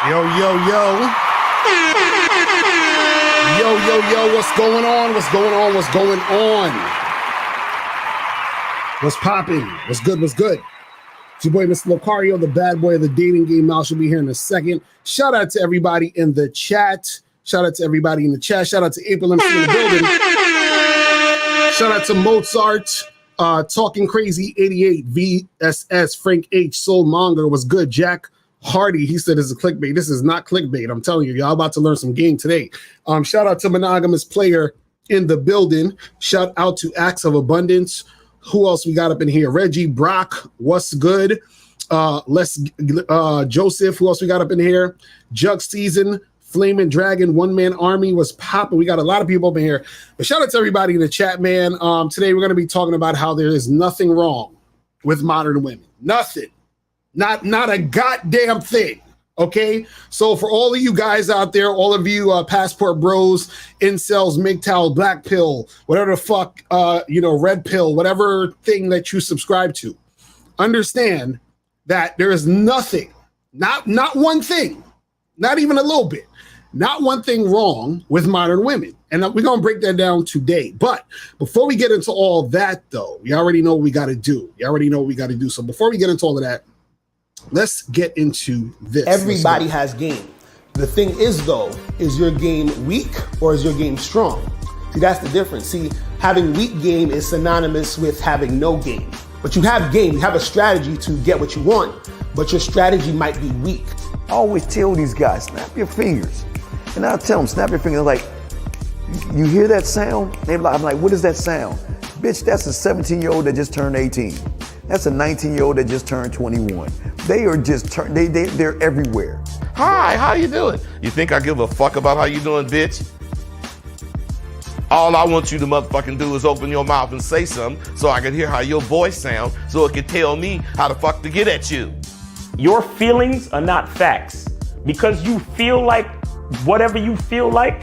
Yo, yo, yo. Yo, yo, yo, what's going on? What's going on? What's going on? What's popping? What's good? What's good? It's your boy, Mr. Locario, the bad boy of the dating game. Mal should be here in a second. Shout out to everybody in the chat. Shout out to everybody in the chat. Shout out to April MC in the building. Shout out to Mozart, Talking Crazy 88, VSS, Frank H, Soul Monger was good. Jack Hardy, he said it's a clickbait. This is not clickbait. I'm telling you, y'all about to learn some game today. Shout out to Monogamous Player in the building. Shout out to Acts of Abundance. Who else we got up in here? Reggie, Brock, what's good? Joseph, who else we got up in here? Jug Season, Flaming Dragon, One Man Army was popping. We got a lot of people up in here. But shout out to everybody in the chat, man. Today we're going to be talking about how there is nothing wrong with modern women. Nothing. Not a goddamn thing. Okay? So for all of you guys out there, all of you passport bros, incels, MGTOW, black pill, whatever the fuck, red pill, whatever thing that you subscribe to, understand that there is nothing, not one thing, not even a little bit, not one thing wrong with modern women. And we're going to break that down today. But before we get into all that, though, you already know what we got to do. So before we get into all of that, let's get into this. Everybody has game. The thing is, though, is your game weak or is your game strong? See, that's the difference. See, having weak game is synonymous with having no game. But you have game, you have a strategy to get what you want, but your strategy might be weak. I always tell these guys, snap your fingers. And I'll tell them, snap your fingers. Like, you hear that sound? I'm like, what is that sound? Bitch, that's a 17-year-old that just turned 18. That's a 19-year-old that just turned 21. They are just, they're everywhere. Hi, how you doing? You think I give a fuck about how you doing, bitch? All I want you to motherfucking do is open your mouth and say something so I can hear how your voice sounds so it can tell me how the fuck to get at you. Your feelings are not facts. Because you feel like whatever you feel like,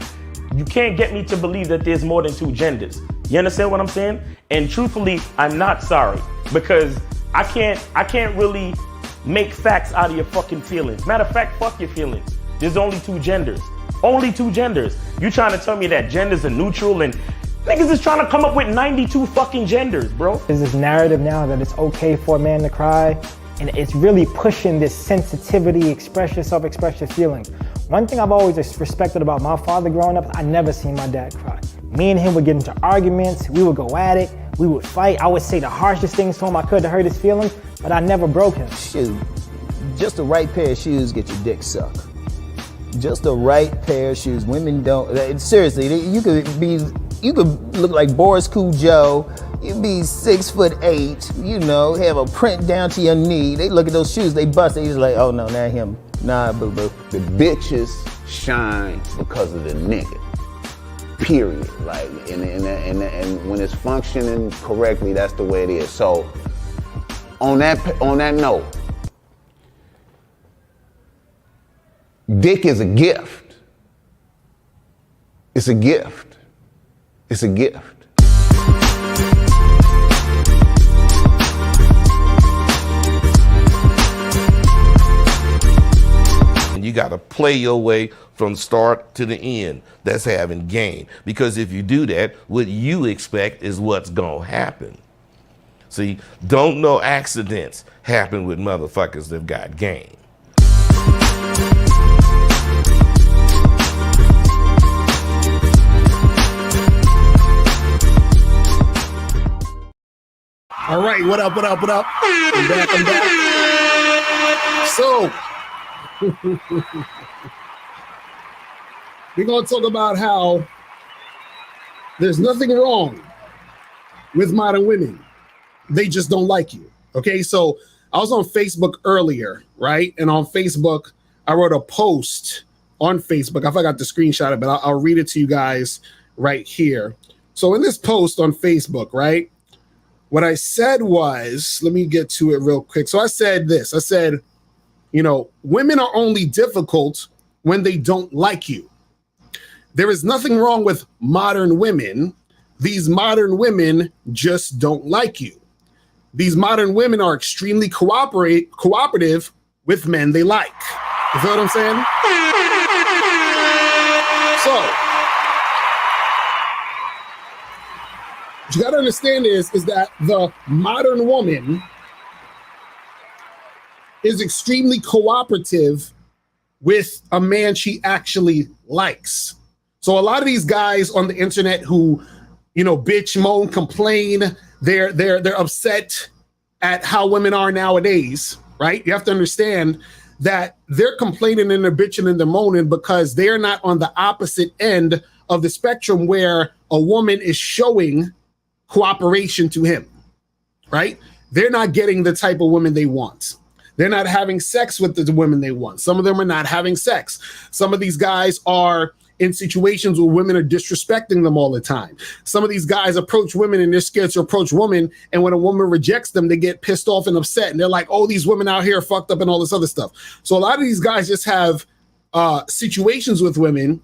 you can't get me to believe that there's more than two genders. You understand what I'm saying? And truthfully, I'm not sorry because I can't really make facts out of your fucking feelings. Matter of fact, fuck your feelings. There's only two genders. Only two genders. You trying to tell me that genders are neutral and niggas is trying to come up with 92 fucking genders, bro. There's this narrative now that it's okay for a man to cry, and it's really pushing this sensitivity, express yourself, express your feelings. One thing I've always respected about my father growing up, I never seen my dad cry. Me and him would get into arguments, we would go at it, we would fight. I would say the harshest things to him I could to hurt his feelings, but I never broke him. Shoot, just the right pair of shoes get your dick sucked. Just the right pair of shoes. Women don't, seriously, you could look like Boris Cujo, you'd be 6'8", have a print down to your knee. They look at those shoes, they bust, they just like, oh no, not him. Nah, boo-boo. The bitches shine because of the nigga. Period. Like, and when it's functioning correctly, that's the way it is. So, on that note, dick is a gift. It's a gift. It's a gift. You got to play your way from start to the end. That's having game. Because if you do that, what you expect is what's going to happen. See, don't no accidents happen with motherfuckers that got game. All right, what up? I'm back. So, we're going to talk about how there's nothing wrong with modern women. They just don't like you. Okay, so I was on Facebook earlier, right? And on Facebook, I wrote a post on Facebook. I forgot to screenshot it, but I'll read it to you guys right here. So in this post on Facebook, right, what I said was, let me get to it real quick. So I said this. I said, women are only difficult when they don't like you. There is nothing wrong with modern women. These modern women just don't like you. These modern women are extremely cooperative with men they like. You feel what I'm saying? So, what you got to understand is that the modern woman is extremely cooperative with a man she actually likes. So a lot of these guys on the internet who, bitch, moan, complain, they're upset at how women are nowadays, right? You have to understand that they're complaining and they're bitching and they're moaning because they're not on the opposite end of the spectrum where a woman is showing cooperation to him, right? They're not getting the type of women they want. They're not having sex with the women they want. Some of them are not having sex. Some of these guys are in situations where women are disrespecting them all the time. Some of these guys approach women and they're scared to approach women. And when a woman rejects them, they get pissed off and upset. And they're like, oh, these women out here are fucked up and all this other stuff. So a lot of these guys just have situations with women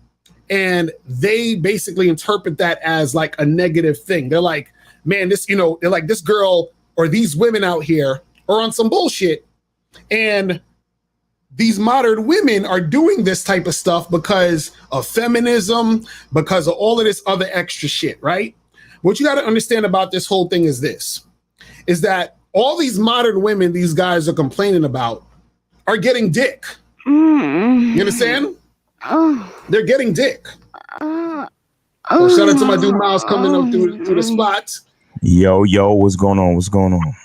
and they basically interpret that as like a negative thing. They're like, man, they're like, this girl or these women out here are on some bullshit. And these modern women are doing this type of stuff because of feminism, because of all of this other extra shit, right? What you got to understand about this whole thing is that all these modern women these guys are complaining about are getting dick. You understand? They're getting dick. Shout out to my dude Miles coming up through the spot. Yo, what's going on? What's going on?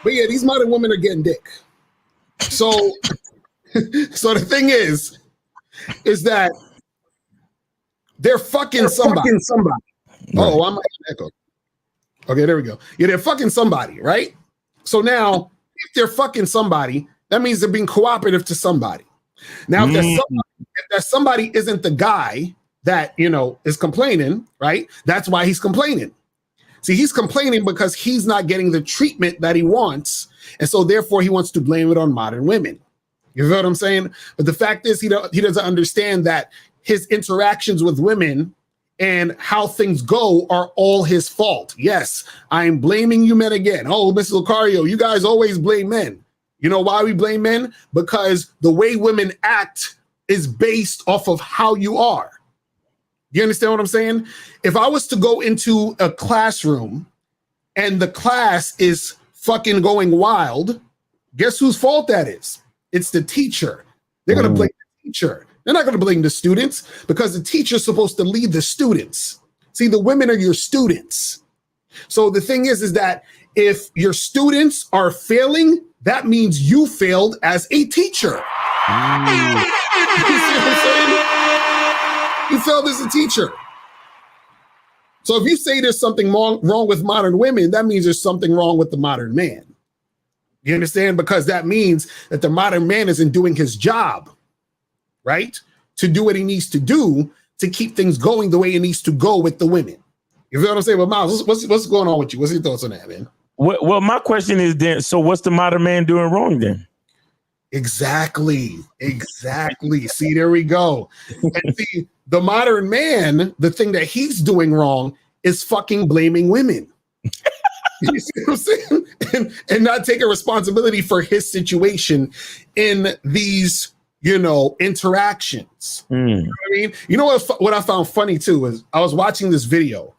But yeah, these modern women are getting dick. So, so the thing is that they're fucking somebody. Oh, I'm an echo. Okay, there we go. Yeah, they're fucking somebody, right? So now, if they're fucking somebody, that means they're being cooperative to somebody. Now, if that somebody isn't the guy that, is complaining, right? That's why he's complaining. See, he's complaining because he's not getting the treatment that he wants. And so therefore he wants to blame it on modern women. You feel what I'm saying? But the fact is he doesn't understand that his interactions with women and how things go are all his fault. Yes, I'm blaming you men again. Oh, Mr. Locario, you guys always blame men. You know why we blame men? Because the way women act is based off of how you are. You understand what I'm saying? If I was to go into a classroom and the class is fucking going wild, guess whose fault that is? It's the teacher. They're going to blame the teacher. They're not going to blame the students because the teacher's supposed to lead the students. See, the women are your students. So the thing is that if your students are failing, that means you failed as a teacher. You see what I'm saying? You failed as a teacher. So if you say there's something wrong with modern women, that means there's something wrong with the modern man. You understand? Because that means that the modern man isn't doing his job, right? To do what he needs to do to keep things going the way it needs to go with the women. You feel what I'm saying? But Miles, what's going on with you? What's your thoughts on that, man? Well, my question is then, so what's the modern man doing wrong then? Exactly. See, there we go. And see, the modern man, the thing that he's doing wrong is fucking blaming women. You see what I'm saying? And not taking responsibility for his situation in these, interactions. You know what I mean? You know what I found funny too is I was watching this video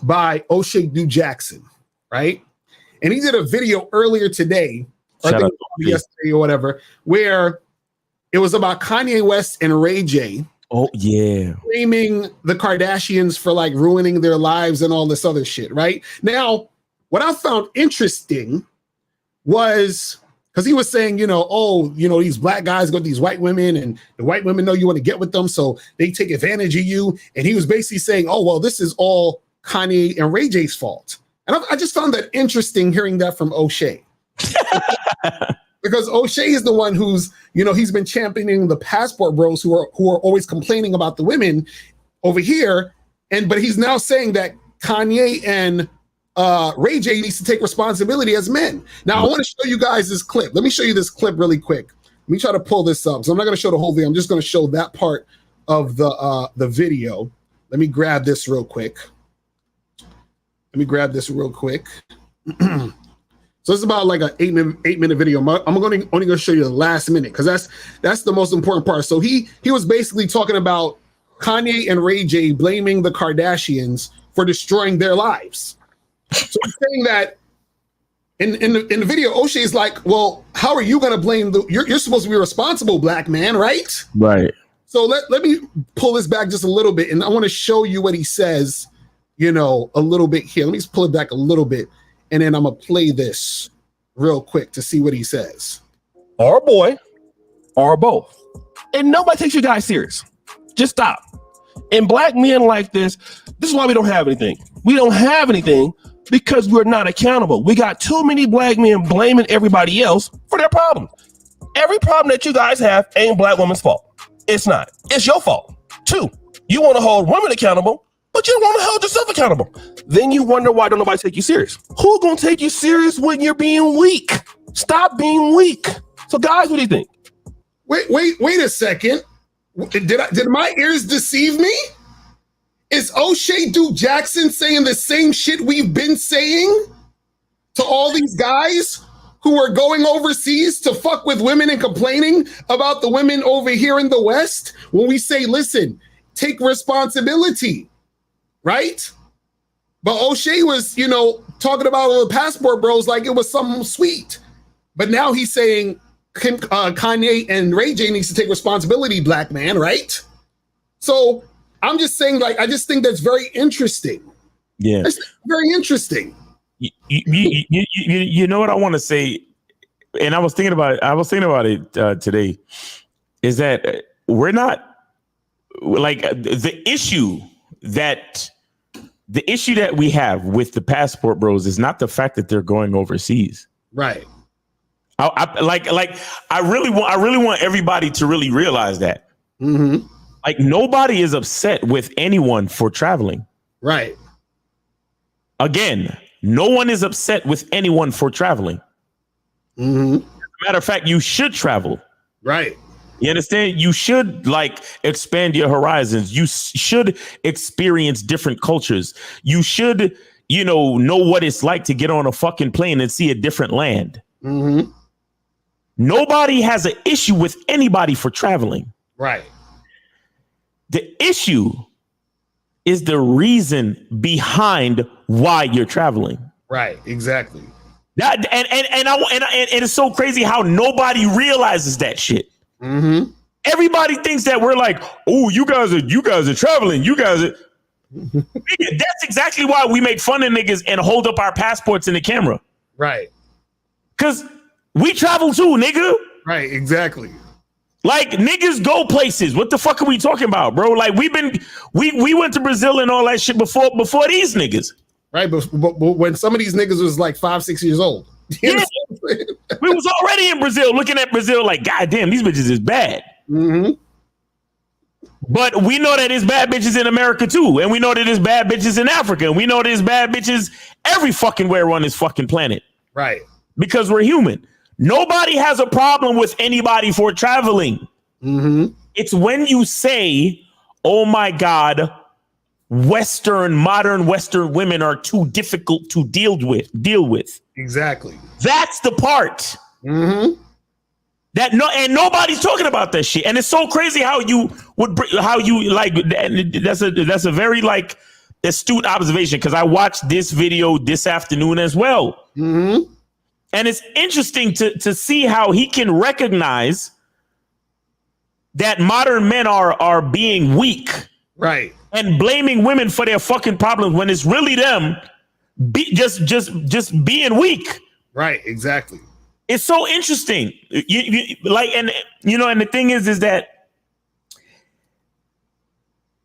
by O'Shea Du Jackson, right? And he did a video earlier today, or I think yesterday or whatever, where it was about Kanye West and Ray J. Oh, yeah. Blaming the Kardashians for like ruining their lives and all this other shit, right? Now, what I found interesting was because he was saying, these black guys go to these white women and the white women know you want to get with them, so they take advantage of you. And he was basically saying, oh, well, this is all Kanye and Ray J's fault. And I just found that interesting hearing that from O'Shea. Because O'Shea is the one who's, he's been championing the passport bros who are always complaining about the women over here. But he's now saying that Kanye and Ray J needs to take responsibility as men. Now, I want to show you guys this clip. Let me show you this clip really quick. Let me try to pull this up. So I'm not going to show the whole video. I'm just going to show that part of the video. Let me grab this real quick. So it's about like an 8-minute video. I'm only going to show you the last minute because that's the most important part. So he was basically talking about Kanye and Ray J blaming the Kardashians for destroying their lives. So he's saying that in the video, O'Shea's like, well, how are you going to blame you're supposed to be responsible, black man, right? Right. So let me pull this back just a little bit, and I want to show you what he says, a little bit here. Let me just pull it back a little bit, and then I'm going to play this real quick to see what he says. Or a boy, or both. And nobody takes you guys serious. Just stop. And black men like this is why we don't have anything. We don't have anything because we're not accountable. We got too many black men blaming everybody else for their problems. Every problem that you guys have ain't black women's fault. It's not. It's your fault. 2, you want to hold women accountable, but you don't want to hold yourself accountable. Then you wonder why don't nobody take you serious. Who's going to take you serious when you're being weak? Stop being weak. So guys, what do you think? Wait a second. Did my ears deceive me? Is O'Shea Duke Jackson saying the same shit we've been saying to all these guys who are going overseas to fuck with women and complaining about the women over here in the West? When we say, listen, take responsibility, right? But O'Shea was, talking about all the passport bros like it was something sweet. But now he's saying Kanye and Ray J needs to take responsibility, black man, right? So I'm just saying, I just think that's very interesting. Yeah. That's very interesting. You know what I want to say, and I was thinking about it today, is that we're not like the issue that we have with the passport bros is not the fact that they're going overseas. Right. I really want everybody to really realize that. Mm-hmm. Like nobody is upset with anyone for traveling. Right. Again, no one is upset with anyone for traveling. Mm-hmm. As a matter of fact, you should travel. Right. You understand? You should expand your horizons. You should experience different cultures. You should, know what it's like to get on a fucking plane and see a different land. Mm-hmm. Nobody has an issue with anybody for traveling. Right. The issue is the reason behind why you're traveling. Right. Exactly. That and it's so crazy how nobody realizes that shit. Mm-hmm. Everybody thinks that we're like, oh, you guys are traveling. You guys are. Nigga, that's exactly why we make fun of niggas and hold up our passports in the camera. Right. Because we travel too, nigga. Right. Exactly. Like niggas go places. What the fuck are we talking about, bro? Like we went to Brazil and all that shit before these niggas. Right. But when some of these niggas was like 5-6 years old. Yeah. We was already in Brazil looking at Brazil like, God damn, these bitches is bad. Mm-hmm. But we know that there's bad bitches in America too. And we know that there's bad bitches in Africa. And we know there's bad bitches every fucking where on this fucking planet. Right. Because we're human. Nobody has a problem with anybody for traveling. Mm-hmm. It's when you say, oh my God, modern Western women are too difficult to deal with. Exactly. That's the part. Mm-hmm. And nobody's talking about that shit. And it's so crazy how you that's a very astute observation, because I watched this video this afternoon as well. Mm-hmm. And it's interesting to see how he can recognize that modern men are being weak. Right. And blaming women for their fucking problems when it's really them just being weak. Right. Exactly. It's so interesting. And the thing is that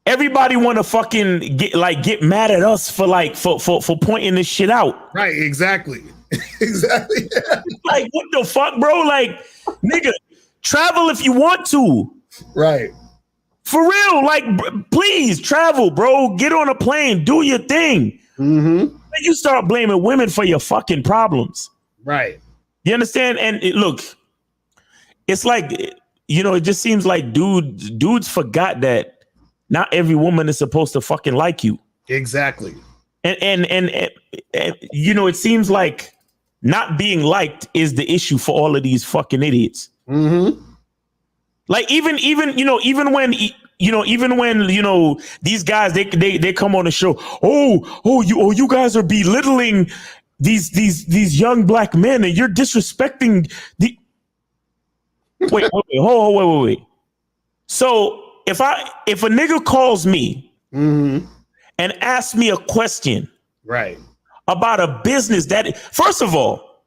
everybody want to fucking get mad at us for pointing this shit out. Right. Exactly. Exactly. Like, what the fuck, bro? Like, nigga, travel if you want to. Right. For real. Please travel, bro. Get on a plane. Do your thing. Mm-hmm. You start blaming women for your fucking problems. Right. You understand? And look, it's like, it just seems like dudes forgot that not every woman is supposed to fucking like you. Exactly. And it seems like not being liked is the issue for all of these fucking idiots. Mm-hmm. Like even when these guys they come on the show. You guys are belittling these young black men and you're disrespecting the. Wait. So if a nigga calls me Mm-hmm. and asks me a question, Right. about a business that, first of all,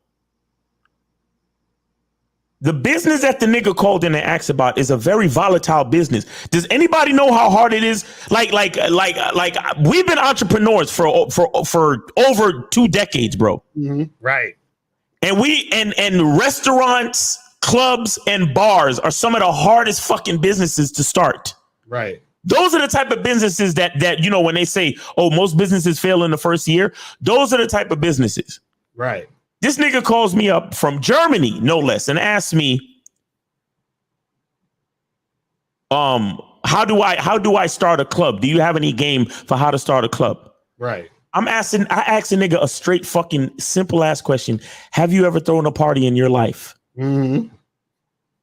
the business that the nigga called in and asked about is a very volatile business. Does anybody know how hard it is? Like we've been entrepreneurs for over 2 decades, bro. Mm-hmm. Right. And restaurants, clubs, and bars are some of the hardest fucking businesses to start. Right. Those are the type of businesses that when they say, oh, most businesses fail in the first year, those are the type of businesses. Right. This nigga calls me up from Germany, no less, and asks me, how do I start a club? Do you have any game for how to start a club? Right. I asked a nigga a straight fucking simple ass question. Have you ever thrown a party in your life? Mm-hmm.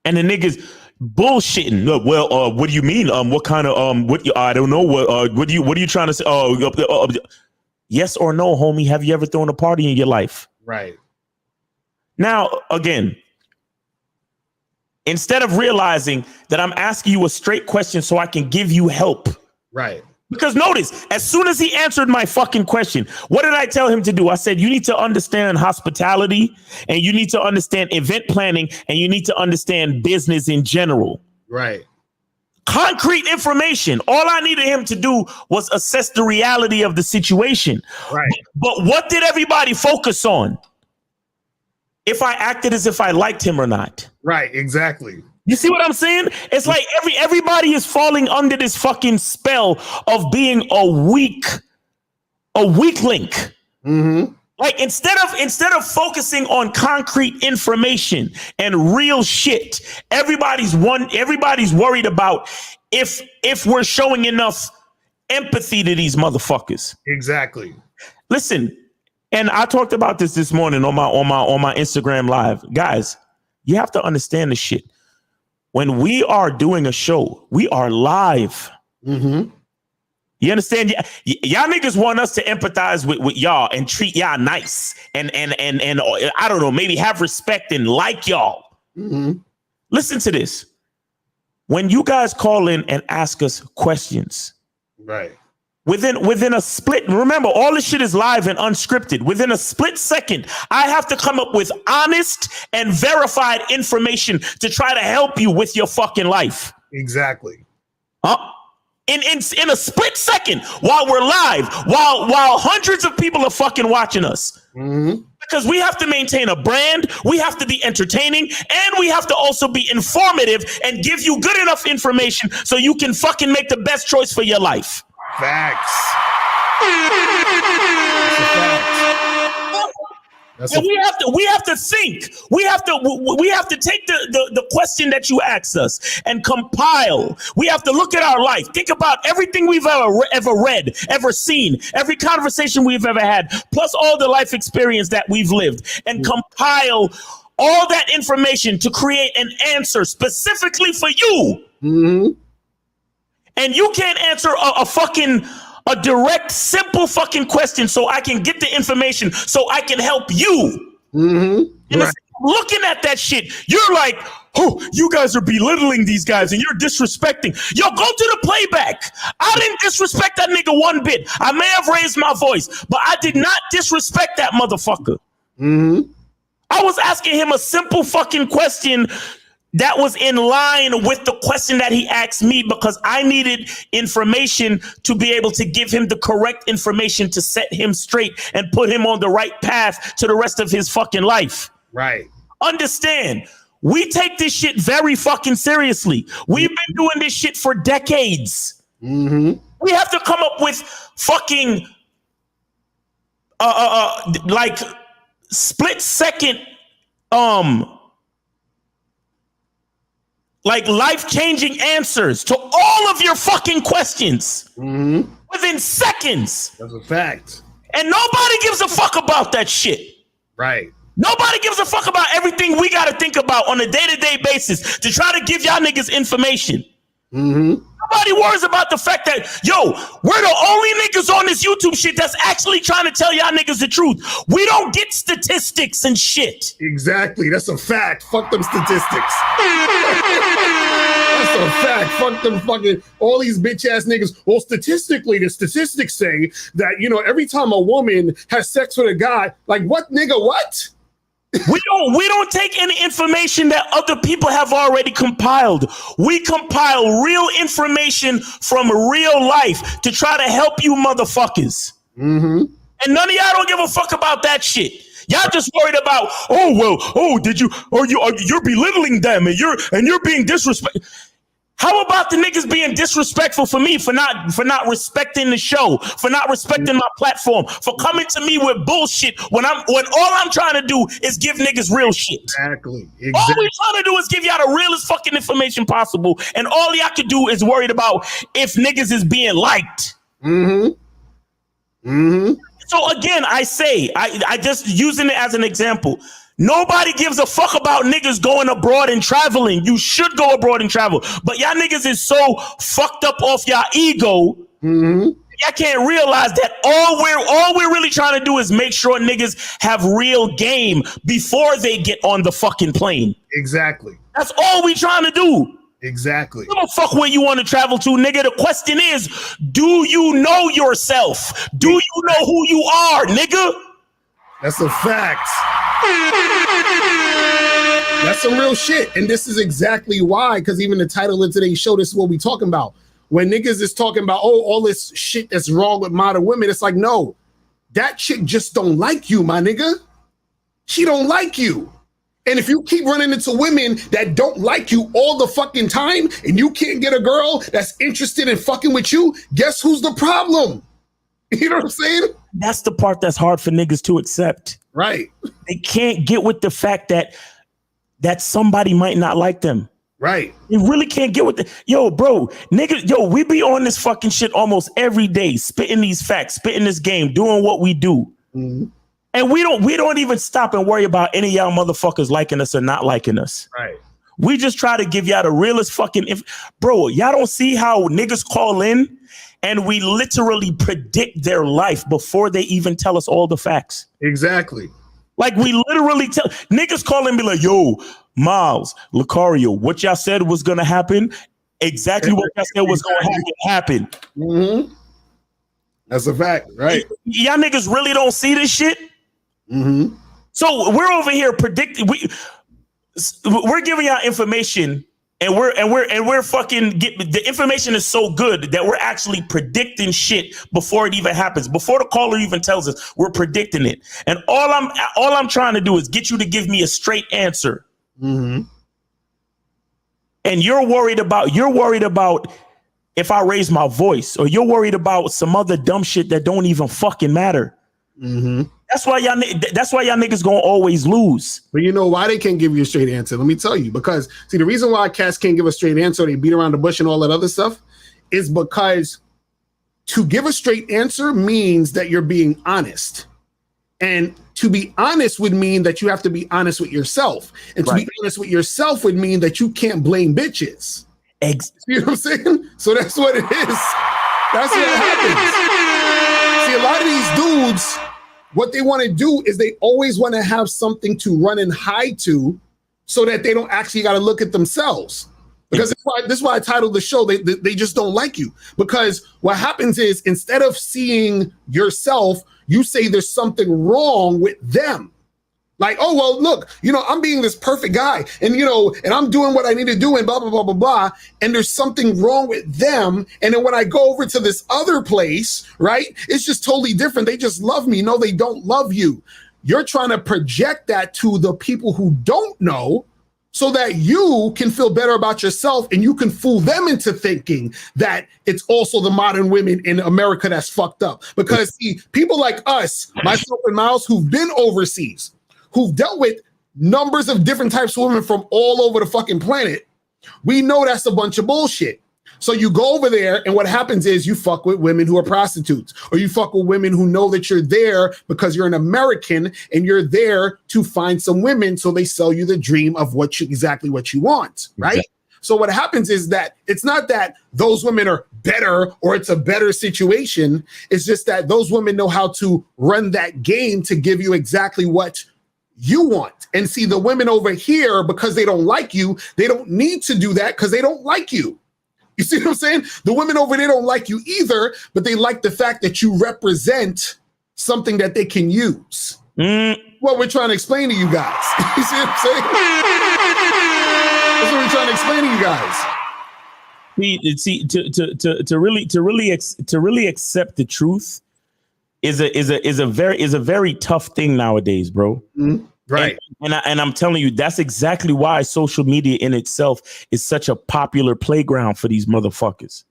And the nigga's bullshitting. Well, what do you mean? What kind of I don't know. What are you trying to say? Yes or no, homie? Have you ever thrown a party in your life? Right. Now, again, instead of realizing that I'm asking you a straight question so I can give you help. Right. Because notice, as soon as he answered my fucking question, what did I tell him to do? I said, you need to understand hospitality and you need to understand event planning and you need to understand business in general. Right. Concrete information. All I needed him to do was assess the reality of the situation. Right. But what did everybody focus on? If I acted as if I liked him or not. Right. Exactly. You see what I'm saying? It's like everybody is falling under this fucking spell of being a weak link. Mm-hmm. Like instead of focusing on concrete information and real shit, everybody's worried about if we're showing enough empathy to these motherfuckers. Exactly. Listen, and I talked about this morning on my Instagram live. Guys, you have to understand this shit. When we are doing a show, we are live. Mm-hmm. You understand? Y'all niggas want us to empathize with y'all and treat y'all nice and I don't know, maybe have respect and like y'all. Mm-hmm. Listen to this. When you guys call in and ask us questions, right, within a split, remember all this shit is live and unscripted. Within a split second, I have to come up with honest and verified information to try to help you with your fucking life. Exactly. In a split second, while we're live, while hundreds of people are fucking watching us. Mm-hmm. Because we have to maintain a brand, we have to be entertaining, and we have to also be informative and give you good enough information so you can fucking make the best choice for your life. Facts. And we have to think. We have to take the question that you ask us and compile. We have to look at our life. Think about everything we've ever read, ever seen, every conversation we've ever had, plus all the life experience that we've lived, and compile all that information to create an answer specifically for you. Mm-hmm. And you can't answer a direct, simple fucking question so I can get the information so I can help you. Mm-hmm. And right. Looking at that shit, you're like, oh, you guys are belittling these guys and you're disrespecting. Yo, go to the playback. I didn't disrespect that nigga one bit. I may have raised my voice, but I did not disrespect that motherfucker. Mm-hmm. I was asking him a simple fucking question that was in line with the question that he asked me because I needed information to be able to give him the correct information to set him straight and put him on the right path to the rest of his fucking life. Right. Understand, we take this shit very fucking seriously. We've been doing this shit for decades. Mm-hmm. We have to come up with fucking like split second like life-changing answers to all of your fucking questions within seconds. That's a fact. And nobody gives a fuck about that shit. Right. Nobody gives a fuck about everything we got to think about on a day-to-day basis to try to give y'all niggas information. Nobody worries about the fact that, yo, we're the only niggas on this YouTube shit that's actually trying to tell y'all niggas the truth. We don't get statistics and shit. Exactly. That's a fact. Fuck them statistics. That's a fact. Fuck them fucking, all these bitch ass niggas. Well, statistically, the statistics say that, you know, every time a woman has sex with a guy, like, what, nigga, what? We don't take any information that other people have already compiled. We compile real information from real life to try to help you motherfuckers. And none of y'all don't give a fuck about that shit. Y'all just worried about, you're belittling them and you're being disrespectful. How about the niggas being disrespectful for me for not respecting the show, for not respecting my platform, for coming to me with bullshit when all I'm trying to do is give niggas real shit. Exactly. All we trying to do is give y'all the realest fucking information possible, and all y'all can do is worried about if niggas is being liked. So again, I say, I just using it as an example. Nobody gives a fuck about niggas going abroad and traveling. You should go abroad and travel. But y'all niggas is so fucked up off y'all ego. Y'all can't realize that all we're really trying to do is make sure niggas have real game before they get on the fucking plane. Exactly. That's all we trying to do. Exactly. Give a fuck where you want to travel to, nigga. The question is, do you know yourself? Do you know who you are, nigga? That's a fact. That's some real shit. And this is exactly why, because even the title of today's show, this is what we talking about. When niggas is talking about, oh, all this shit that's wrong with modern women, it's like, no, that chick just don't like you, my nigga. She don't like you. And if you keep running into women that don't like you all the fucking time and you can't get a girl that's interested in fucking with you, guess who's the problem? You know what I'm saying? That's the part that's hard for niggas to accept. Right. They can't get with the fact that somebody might not like them. Right. You really can't get with the nigga, we be on this fucking shit almost every day, spitting these facts, spitting this game, doing what we do. And we don't even stop and worry about any of y'all motherfuckers liking us or not liking us. Right. We just try to give y'all the realest fucking y'all don't see how niggas call in and we literally predict their life before they even tell us all the facts. Exactly. Like we literally tell niggas call in and be like, yo, Miles, Locario, what y'all said was gonna happen, exactly what y'all said was gonna happen. That's a fact, right? Y'all niggas really don't see this shit. So we're over here predicting. We're giving y'all information, and we're fucking the information is so good that we're actually predicting shit before it even happens. Before the caller even tells us, we're predicting it. And all I'm trying to do is get you to give me a straight answer. And you're worried about if I raise my voice, or you're worried about some other dumb shit that don't even fucking matter. That's why y'all niggas gonna always lose. But you know why they can't give you a straight answer? Let me tell you. Because see, the reason why cats can't give a straight answer, they beat around the bush and all that other stuff, is because to give a straight answer means that you're being honest. And to be honest would mean that you have to be honest with yourself. And to be honest with yourself would mean that you can't blame bitches. You know what I'm saying? So that's what it is. That's what happens. See, a lot of these dudes, what they want to do is they always want to have something to run and hide to so that they don't actually got to look at themselves. Because this is why I titled the show, they just don't like you. Because what happens is instead of seeing yourself, you say there's something wrong with them. Like, oh, well, look, I'm being this perfect guy and, and I'm doing what I need to do and blah, blah, blah, blah, blah. And there's something wrong with them. And then when I go over to this other place, right, it's just totally different. They just love me. No, they don't love you. You're trying to project that to the people who don't know so that you can feel better about yourself and you can fool them into thinking that it's also the modern women in America that's fucked up. Because see, people like us, myself and Miles, who've been overseas, who've dealt with numbers of different types of women from all over the fucking planet, we know that's a bunch of bullshit. So you go over there, and what happens is you fuck with women who are prostitutes, or you fuck with women who know that you're there because you're an American and you're there to find some women. So they sell you the dream of exactly what you want, right? Exactly. So what happens is that it's not that those women are better or it's a better situation. It's just that those women know how to run that game to give you exactly what you want. And see, the women over here, because they don't like you, they don't need to do that because they don't like you. You see what I'm saying? The women over there don't like you either, but they like the fact that you represent something that they can use. What we're trying to explain to you guys. You see what I'm saying? That's what we're trying to explain to you guys. See, to really accept the truth is a very tough thing nowadays, bro. Right. And I'm telling you, that's exactly why social media in itself is such a popular playground for these motherfuckers.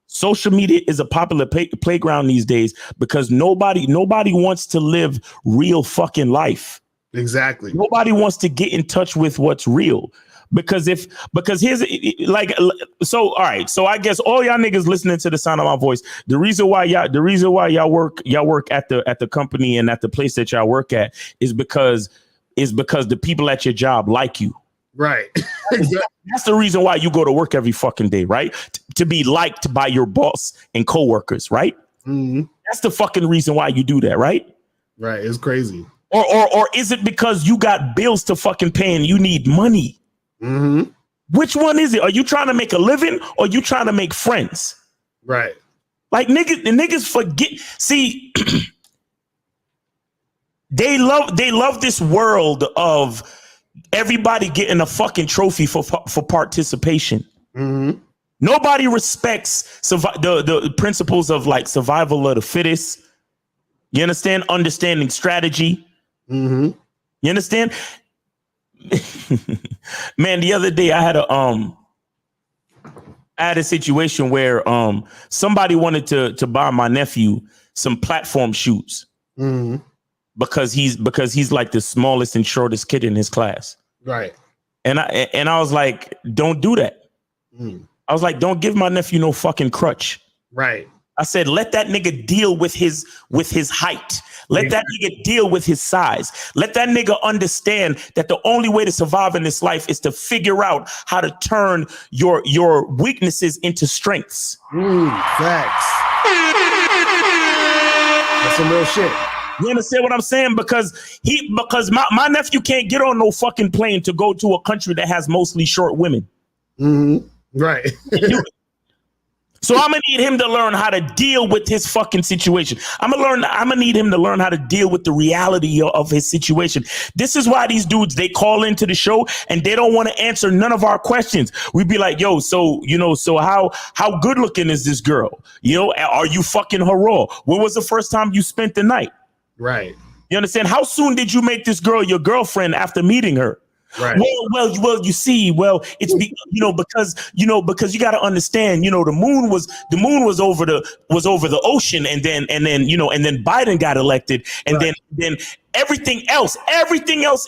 Social media is a popular playground these days because nobody wants to live real fucking life. Exactly. Nobody wants to get in touch with what's real. Because here's like, so all right, so I guess all y'all niggas listening to the sound of my voice, the reason why y'all work at the company and at the place that y'all work at is because the people at your job like you. Right. That's the reason why you go to work every fucking day, right? To be liked by your boss and coworkers, right? That's the fucking reason why you do that, right? Right. It's crazy. Or is it because you got bills to fucking pay and you need money? Which one is it? Are you trying to make a living or you trying to make friends? Right. Like niggas forget. See, they love this world of everybody getting a fucking trophy for participation. Nobody respects the principles of like survival of the fittest. You understand? Understanding strategy. You understand? Man, the other day I had a situation where somebody wanted to buy my nephew some platform shoes because he's like the smallest and shortest kid in his class. Right. And I was like, don't do that. I was like, don't give my nephew no fucking crutch. Right. I said, let that nigga deal with his height. Let that nigga deal with his size. Let that nigga understand that the only way to survive in this life is to figure out how to turn your weaknesses into strengths. Facts. That's some real shit. You understand what I'm saying? Because my nephew can't get on no fucking plane to go to a country that has mostly short women. Right. So I'm gonna need him to learn how to deal with his fucking situation. I'm gonna need him to learn how to deal with the reality of his situation. This is why these dudes, they call into the show and they don't want to answer none of our questions. We'd be like, yo, so how good looking is this girl? You know, are you fucking her raw? When was the first time you spent the night? Right. You understand? How soon did you make this girl your girlfriend after meeting her? Right. Well, you see, it's because you got to understand, the moon was over the ocean, and then Biden got elected, and then everything else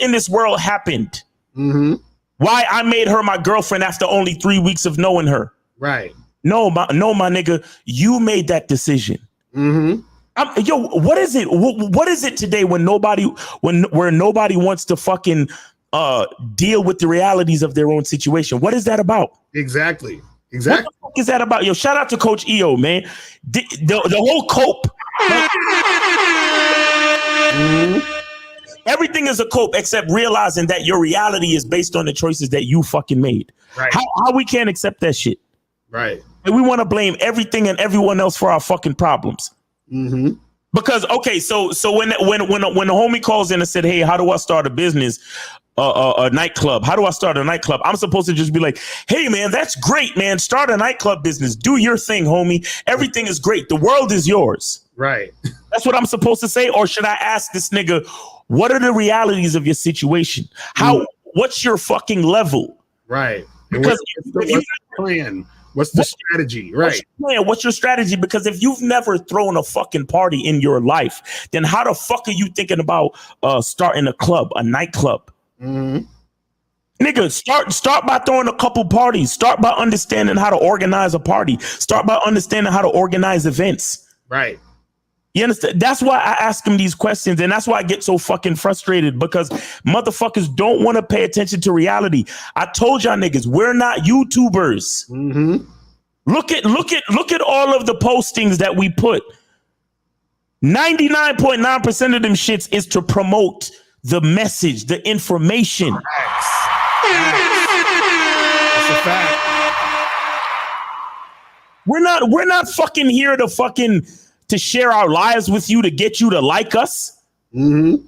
in this world happened. Why I made her my girlfriend after only 3 weeks of knowing her? Right. No, my nigga, you made that decision. What is it? What is it today when nobody wants to fucking deal with the realities of their own situation? What is that about? Exactly. What the fuck is that about? Yo, shout out to Coach EO, man. The whole cope. Everything is a cope except realizing that your reality is based on the choices that you fucking made. Right. How we can't accept that shit? Right. And we want to blame everything and everyone else for our fucking problems. Because okay, so when the homie calls in and said, "Hey, how do I start a business, a nightclub? How do I start a nightclub?" I'm supposed to just be like, "Hey, man, that's great, man. Start a nightclub business. Do your thing, homie. Everything is great. The world is yours." Right. That's what I'm supposed to say, or should I ask this nigga, "What are the realities of your situation? What's your fucking level?" Right. Because what's the plan? What's the strategy? Right. What's your strategy? Because if you've never thrown a fucking party in your life, then how the fuck are you thinking about starting a club, a nightclub? Nigga, start by throwing a couple parties. Start by understanding how to organize a party. Start by understanding how to organize events. Right. You understand? That's why I ask him these questions, and that's why I get so fucking frustrated, because motherfuckers don't want to pay attention to reality. I told y'all niggas, we're not YouTubers. Mm-hmm. Look at all of the postings that we put. 99.9% of them shits is to promote the message, the information. That's a fact. We're not fucking here to share our lives with you to get you to like us. Mm-hmm. I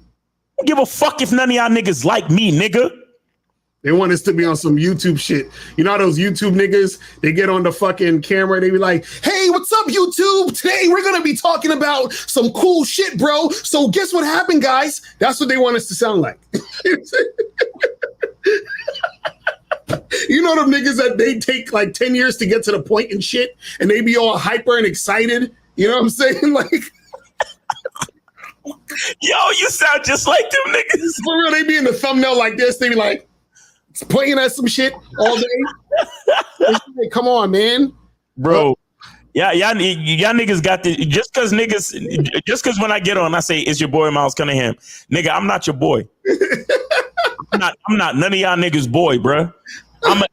don't give a fuck if none of y'all niggas like me, nigga. They want us to be on some YouTube shit. You know how those YouTube niggas, they get on the fucking camera, they be like, hey, what's up, YouTube? Today we're gonna be talking about some cool shit, bro. So guess what happened, guys? That's what they want us to sound like. You know them niggas that they take like 10 years to get to the point and shit, and they be all hyper and excited. You know what I'm saying? Like, yo, you sound just like them niggas. For real, they be in the thumbnail like this. They be like playing at some shit all day. Like, come on, man, bro. Yeah, y'all niggas got the just because when I get on, I say it's your boy Miles Cunningham, nigga. I'm not your boy. I'm not none of y'all niggas boy, bro. I'm a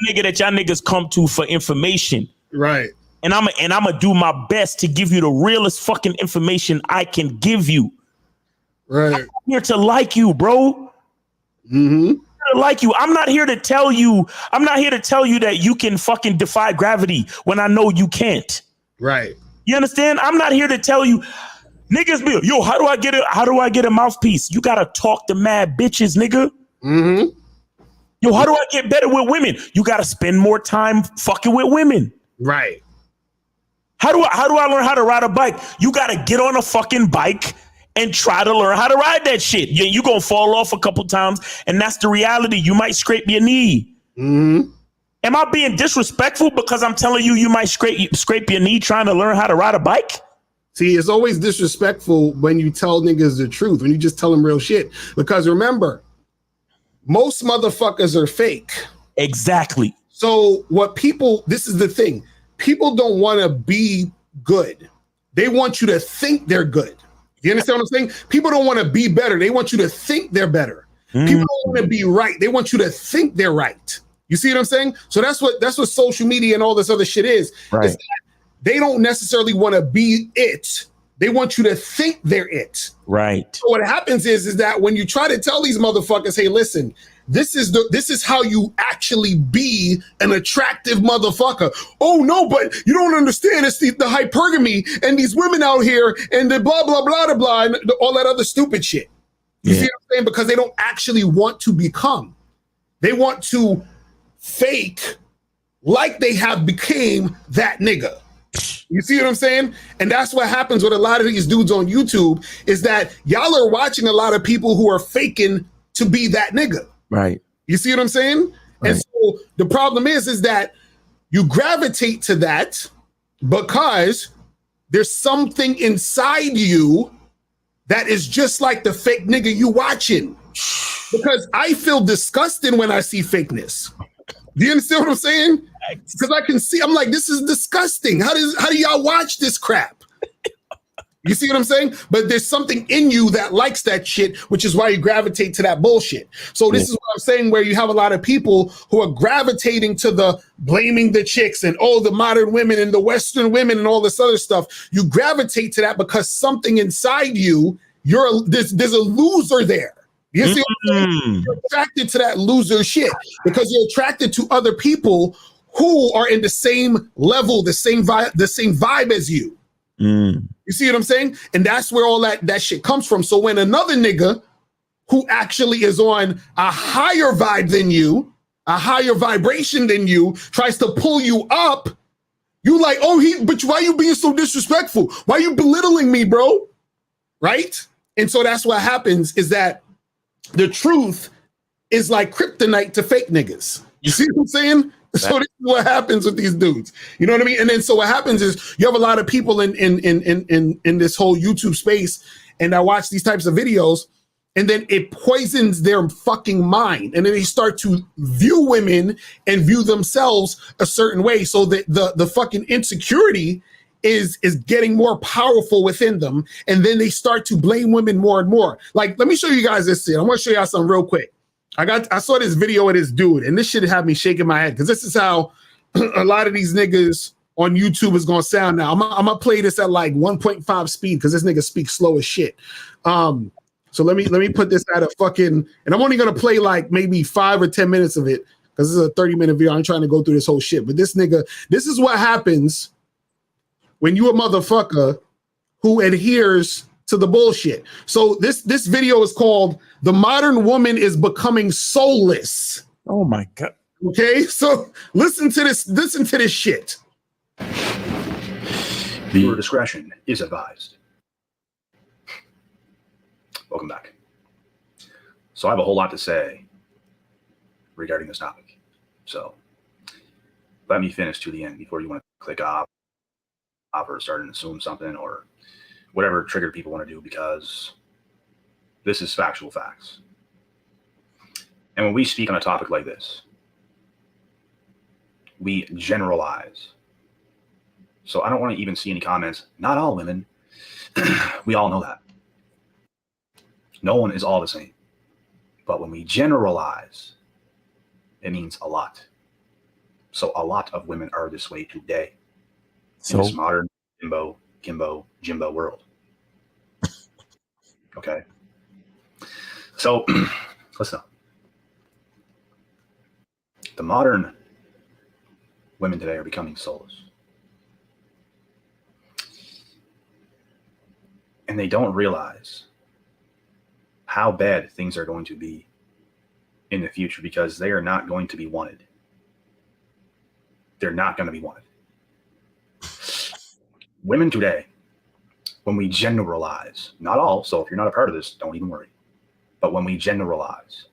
nigga that y'all niggas come to for information, right? And I'm gonna do my best to give you the realest fucking information I can give you. Right. I'm here to like you, bro. Mm-hmm. Like you. I'm not here to tell you that you can fucking defy gravity when I know you can't. Right. You understand? I'm not here to tell you niggas be, yo, how do I get a mouthpiece? You gotta talk to mad bitches, nigga. Mm-hmm. Yo, how do I get better with women? You gotta spend more time fucking with women. Right. How do I learn how to ride a bike? You gotta get on a fucking bike and try to learn how to ride that shit. You gonna fall off a couple times, and that's the reality. You might scrape your knee. Mm-hmm. Am I being disrespectful because I'm telling you might scrape your knee trying to learn how to ride a bike? See, it's always disrespectful when you tell niggas the truth, when you just tell them real shit. Because remember, most motherfuckers are fake. Exactly. So this is the thing. People don't want to be good. They want you to think they're good. You understand what I'm saying? People don't want to be better. They want you to think they're better. People don't want to be right. They want you to think they're right. You see what I'm saying? So that's what social media and all this other shit is. Right. Is that they don't necessarily want to be it. They want you to think they're it. Right. So what happens is that when you try to tell these motherfuckers, hey, listen, this is how you actually be an attractive motherfucker. Oh no, but you don't understand. It's the hypergamy and these women out here and the blah blah blah blah blah and all that other stupid shit. You see what I'm saying? Because they don't actually want to become. They want to fake like they have became that nigga. You see what I'm saying? And that's what happens with a lot of these dudes on YouTube is that y'all are watching a lot of people who are faking to be that nigga. Right. You see what I'm saying? Right. And so the problem is that you gravitate to that because there's something inside you that is just like the fake nigga you watching. Because I feel disgusted when I see fakeness. Do you understand what I'm saying? Because I can see, I'm like, this is disgusting. How do y'all watch this crap? You see what I'm saying? But there's something in you that likes that shit, which is why you gravitate to that bullshit. So this is what I'm saying, where you have a lot of people who are gravitating to the blaming the chicks and the modern women and the Western women and all this other stuff. You gravitate to that because something inside you, there's a loser there. You see what I'm saying? You're attracted to that loser shit because you're attracted to other people who are in the same level, the same vibe as you. You see what I'm saying? And that's where all that shit comes from. So when another nigga who actually is on a higher vibe than you, a higher vibration than you, tries to pull you up, you like, but why you being so disrespectful? Why you belittling me, bro? Right? And so that's what happens is that the truth is like kryptonite to fake niggas. You see what I'm saying? So this is what happens with these dudes. You know what I mean? And then so what happens is you have a lot of people in this whole YouTube space and I watch these types of videos and then it poisons their fucking mind, and then they start to view women and view themselves a certain way, so that the fucking insecurity is getting more powerful within them, and then they start to blame women more and more. Like, let me show you guys this shit. I want to show y'all something real quick. I saw this video of this dude, and this shit had me shaking my head, because this is how a lot of these niggas on YouTube is gonna sound now. I'm gonna play this at like 1.5 speed, because this nigga speaks slow as shit. So let me put this at a fucking, and I'm only gonna play like maybe 5 or 10 minutes of it, because this is a 30-minute video. I'm trying to go through this whole shit. But this nigga, this is what happens when you a motherfucker who adheres to the bullshit. So this video is called "The Modern Woman is Becoming Soulless." Oh my God. Okay, so listen to this shit. Viewer discretion is advised. Welcome back. So I have a whole lot to say regarding this topic. So let me finish to the end before you want to click off or start to assume something or whatever triggered people want to do, because this is factual facts. And when we speak on a topic like this, we generalize. So I don't want to even see any comments. Not all women. We all know that. No one is all the same. But when we generalize, it means a lot. So a lot of women are this way today in this modern Jimbo world. Okay. So listen up. The modern women today are becoming soulless. And they don't realize how bad things are going to be in the future, because they are not going to be wanted. They're not going to be wanted. Women today, when we generalize, not all, so if you're not a part of this, don't even worry. But when we generalize,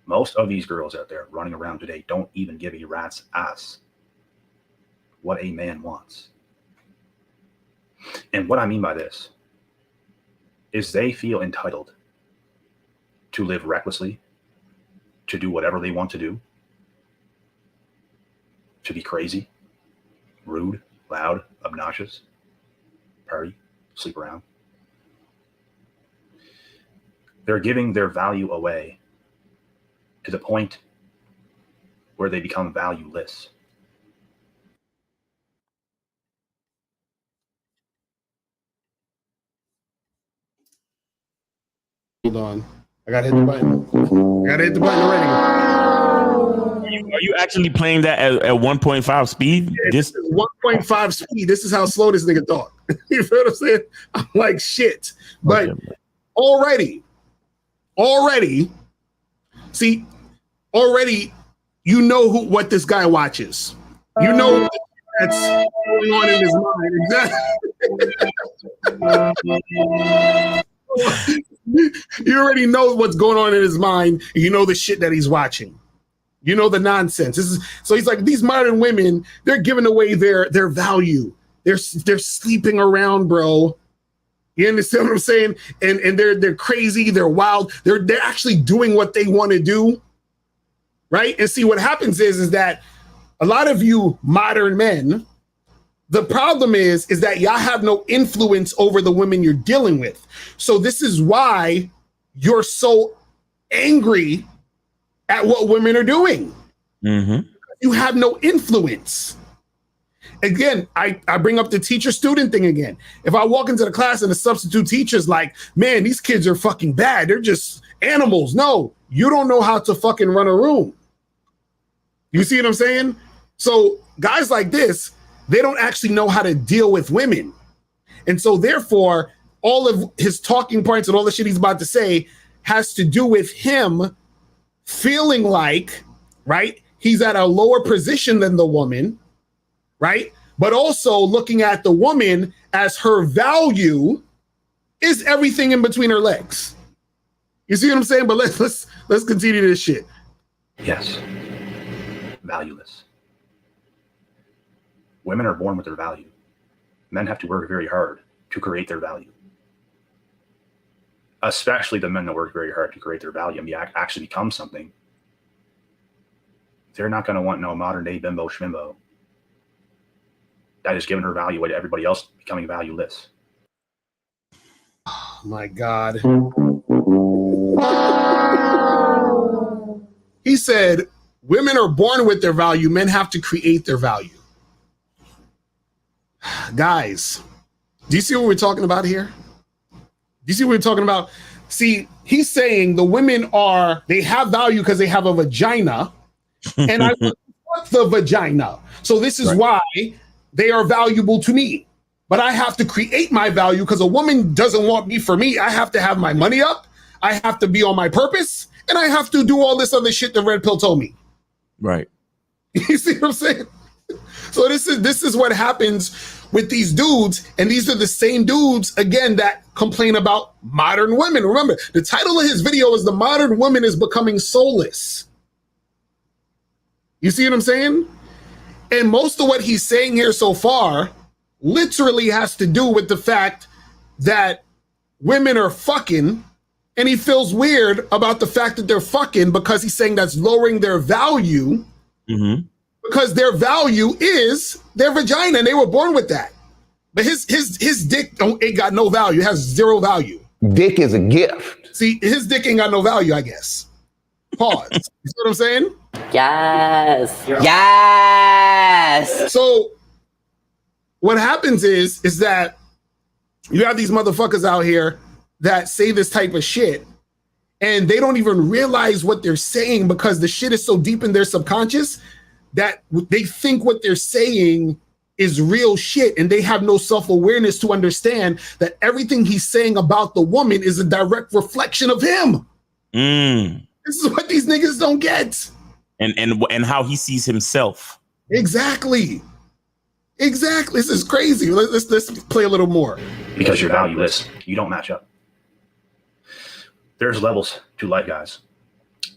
most of these girls out there running around today don't even give a rat's ass what a man wants. And what I mean by this is they feel entitled to live recklessly, to do whatever they want to do, to be crazy, rude, loud, obnoxious, party, sleep around. They're giving their value away to the point where they become valueless. Hold on. I gotta hit the button already. Are you actually playing that at 1.5 speed? Yeah, this is 1.5 speed. This is how slow this nigga talk. You feel what I'm saying? I'm like shit. But already, see, you know what this guy watches. You know that's going on in his mind. Exactly. You already know what's going on in his mind. You know the shit that he's watching. You know the nonsense. So he's like, these modern women, they're giving away their value. They're sleeping around, bro. You understand what I'm saying? And they're crazy. They're wild. They're actually doing what they want to do, right? And see, what happens is that a lot of you modern men, the problem is that y'all have no influence over the women you're dealing with. So this is why you're so angry at what women are doing. Mm-hmm. You have no influence. Again, I bring up the teacher-student thing again. If I walk into the class and the substitute teacher's like, man, these kids are fucking bad. They're just animals. No, you don't know how to fucking run a room. You see what I'm saying? So guys like this, they don't actually know how to deal with women. And so therefore, all of his talking points and all the shit he's about to say has to do with him feeling like, right, he's at a lower position than the woman, right? But also looking at the woman as her value is everything in between her legs. You see what I'm saying? But let's continue this shit. Yes. Valueless. Women are born with their value. Men have to work very hard to create their value. especially the men that work very hard to create their value and actually become something, they're not going to want no modern day bimbo schmimbo that is giving her value away to everybody else becoming valueless. Oh my God. He said, women are born with their value. Men have to create their value. Guys, do you see what we're talking about here? Do you see what we're talking about? See, he's saying the women they have value because they have a vagina, and I want the vagina. So this is why they are valuable to me. But I have to create my value because a woman doesn't want me for me. I have to have my money up. I have to be on my purpose. And I have to do all this other shit the red pill told me. Right. You see what I'm saying? So this is what happens with these dudes. And these are the same dudes, again, that complain about modern women. Remember, the title of his video is "The Modern Woman is Becoming Soulless." You see what I'm saying? And most of what he's saying here so far literally has to do with the fact that women are fucking, and he feels weird about the fact that they're fucking because he's saying that's lowering their value, because their value is their vagina and they were born with that. But his dick ain't got no value. It has zero value. Dick is a gift. See, his dick ain't got no value, I guess. Pause. You see what I'm saying? Yes. Yes. So what happens is that you have these motherfuckers out here that say this type of shit, and they don't even realize what they're saying because the shit is so deep in their subconscious that they think what they're saying is real shit, and they have no self-awareness to understand that everything he's saying about the woman is a direct reflection of him. This is what these niggas don't get. And how he sees himself. Exactly. This is crazy. Let's play a little more. Because you're valueless. You don't match up. There's levels to life, guys.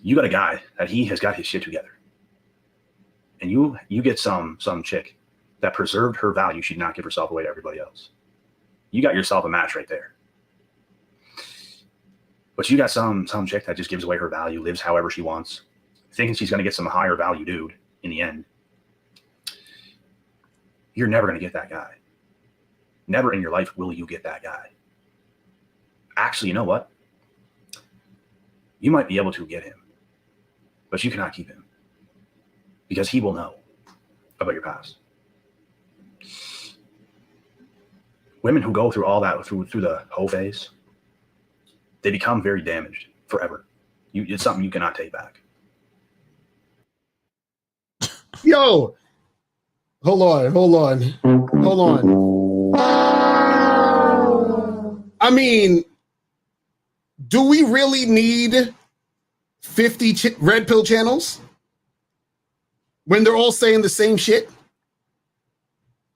You got a guy that he has got his shit together. And you get some chick that preserved her value. She'd not give herself away to everybody else. You got yourself a match right there. But you got some chick that just gives away her value, lives however she wants, thinking she's going to get some higher value dude in the end. You're never going to get that guy. Never in your life will you get that guy. Actually, you know what? You might be able to get him, but you cannot keep him because he will know about your past. Women who go through all that, through the hoe phase, they become very damaged forever. It's something you cannot take back. Yo, hold on. I mean, do we really need 50 red pill channels when they're all saying the same shit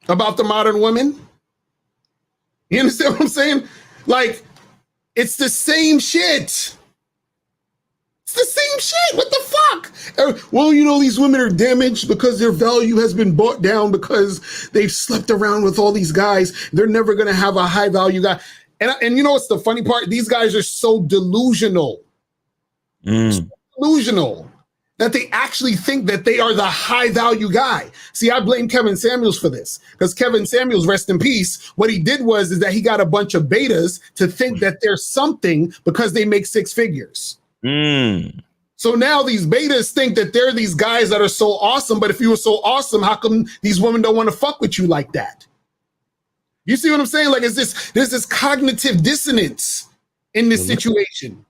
about the modern women? You understand what I'm saying? Like, it's the same shit. It's the same shit. What the fuck? Well, you know, these women are damaged because their value has been brought down because they've slept around with all these guys. They're never going to have a high value guy. And you know what's the funny part? These guys are so delusional. So delusional that they actually think that they are the high value guy. See, I blame Kevin Samuels for this because Kevin Samuels, rest in peace, what he did is that he got a bunch of betas to think that they're something because they make six figures. So now these betas think that they're these guys that are so awesome, but if you were so awesome, how come these women don't want to fuck with you like that? You see what I'm saying? Like, there's this cognitive dissonance in this situation.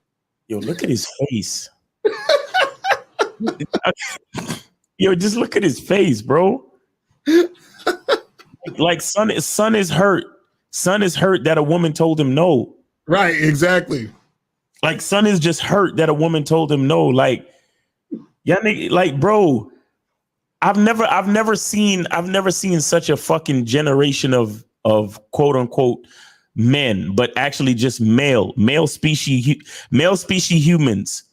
Yo, look at his face. Yo, just look at his face, bro. Like, son is hurt. Son is hurt that a woman told him no. Right, exactly. Like, son is just hurt that a woman told him no. Like, yeah, like, bro, I've never seen such a fucking generation of quote unquote men, but actually just male species humans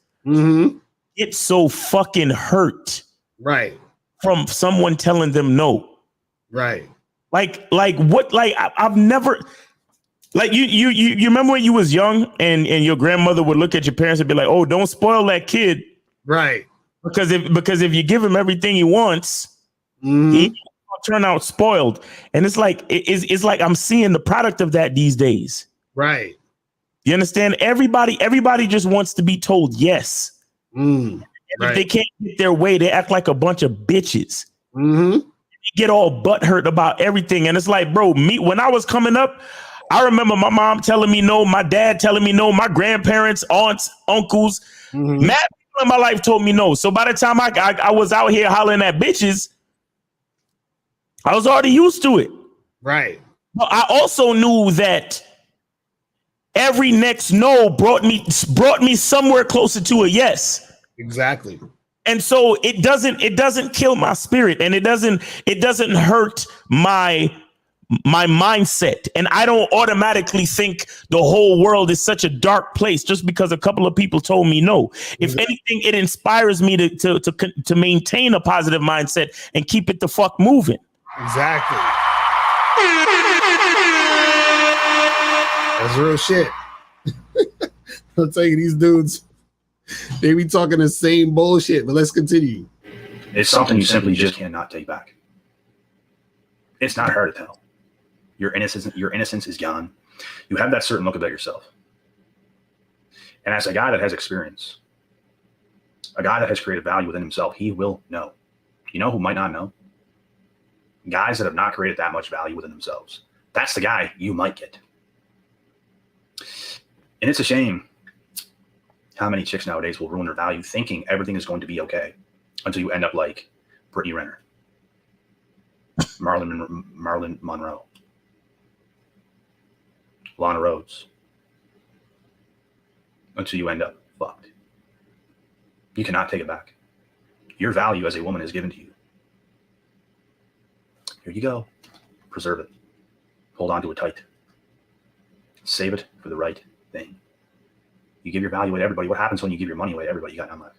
get so fucking hurt, right, from someone telling them no, right. Like what? Like I've never. Like you remember when you was young and your grandmother would look at your parents and be like, "Oh, don't spoil that kid," right? Because if you give him everything he wants, he will turn out spoiled. And it's like I'm seeing the product of that these days. Right. You understand? Everybody just wants to be told yes. Right. If they can't get their way, they act like a bunch of bitches. Mm-hmm. They get all butthurt about everything. And it's like, bro, when I was coming up, I remember my mom telling me no, my dad telling me no, my grandparents, aunts, uncles, mad people in my life told me no. So by the time I was out here hollering at bitches, I was already used to it. Right. But I also knew that every next no brought me somewhere closer to a yes. Exactly. And so it doesn't kill my spirit, and it doesn't hurt my mindset. And I don't automatically think the whole world is such a dark place just because a couple of people told me no. If anything, it inspires me to maintain a positive mindset and keep it the fuck moving. Exactly. That's real shit. I'll tell you, these dudes, they be talking the same bullshit, but let's continue. It's something you simply just cannot take back. It's not hard to tell. Your innocence is gone. You have that certain look about yourself. And as a guy that has experience, a guy that has created value within himself, he will know. You know who might not know? Guys that have not created that much value within themselves. That's the guy you might get. And it's a shame how many chicks nowadays will ruin their value thinking everything is going to be okay until you end up like Brittany Renner, Marilyn Monroe, Lana Rhodes, until you end up fucked. You cannot take it back. Your value as a woman is given to you. Here you go. Preserve it. Hold on to it tight. Save it for the right thing. You give your value away to everybody. What happens when you give your money away to everybody? You got none left.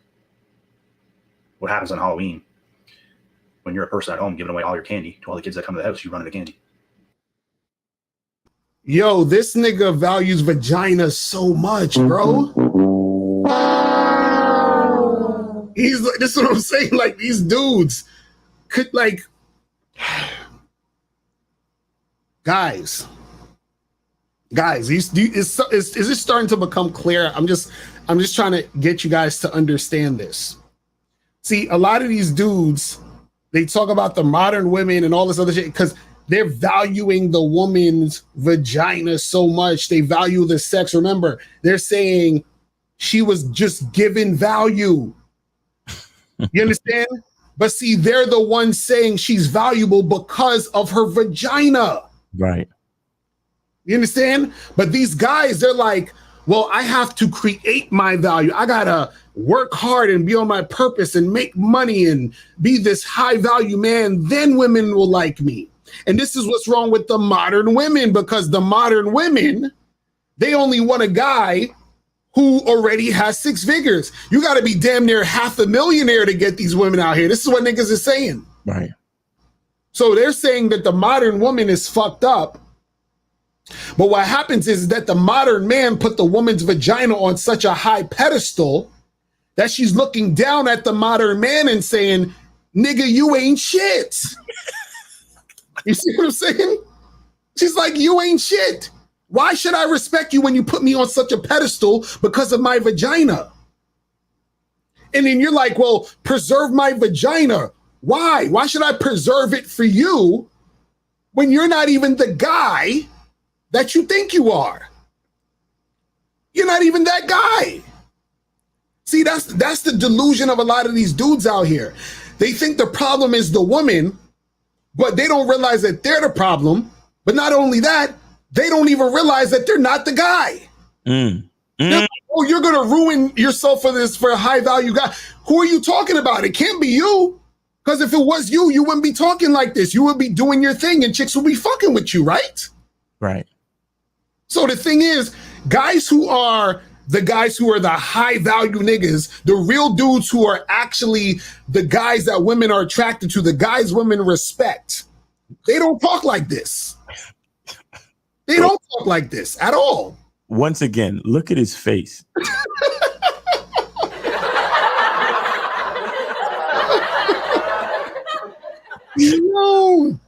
What happens on Halloween when you're a person at home giving away all your candy to all the kids that come to the house? You run out of candy. Yo, this nigga values vagina so much, bro. He's like, this is what I'm saying. Like, these dudes could like, guys, is this starting to become clear? I'm just trying to get you guys to understand this. See, a lot of these dudes, they talk about the modern women and all this other shit because they're valuing the woman's vagina so much. They value the sex. Remember, they're saying she was just given value. You understand? But see, they're the ones saying she's valuable because of her vagina. Right. You understand? But these guys, they're like, well, I have to create my value. I gotta work hard and be on my purpose and make money and be this high value man. Then women will like me. And this is what's wrong with the modern women, because the modern women, they only want a guy who already has 6 figures. You got to be damn near half a millionaire to get these women out here. This is what niggas is saying. Right. So they're saying that the modern woman is fucked up. But what happens is that the modern man put the woman's vagina on such a high pedestal that she's looking down at the modern man and saying, nigga, you ain't shit. You see what I'm saying? She's like, you ain't shit. Why should I respect you when you put me on such a pedestal because of my vagina? And then you're like, well, preserve my vagina. Why? Why should I preserve it for you when you're not even the guy that you think you are? You're not even that guy. See, that's the delusion of a lot of these dudes out here. They think the problem is the woman, but they don't realize that they're the problem. But not only that, they don't even realize that they're not the guy. Like, oh, you're going to ruin yourself for a high value guy. Who are you talking about? It can't be you. Because if it was you, you wouldn't be talking like this. You would be doing your thing and chicks would be fucking with you, right? Right. So the thing is, guys who are the high value niggas, the real dudes who are actually the guys that women are attracted to, the guys women respect, they don't talk like this. They don't talk like this at all. Once again, look at his face. Yo,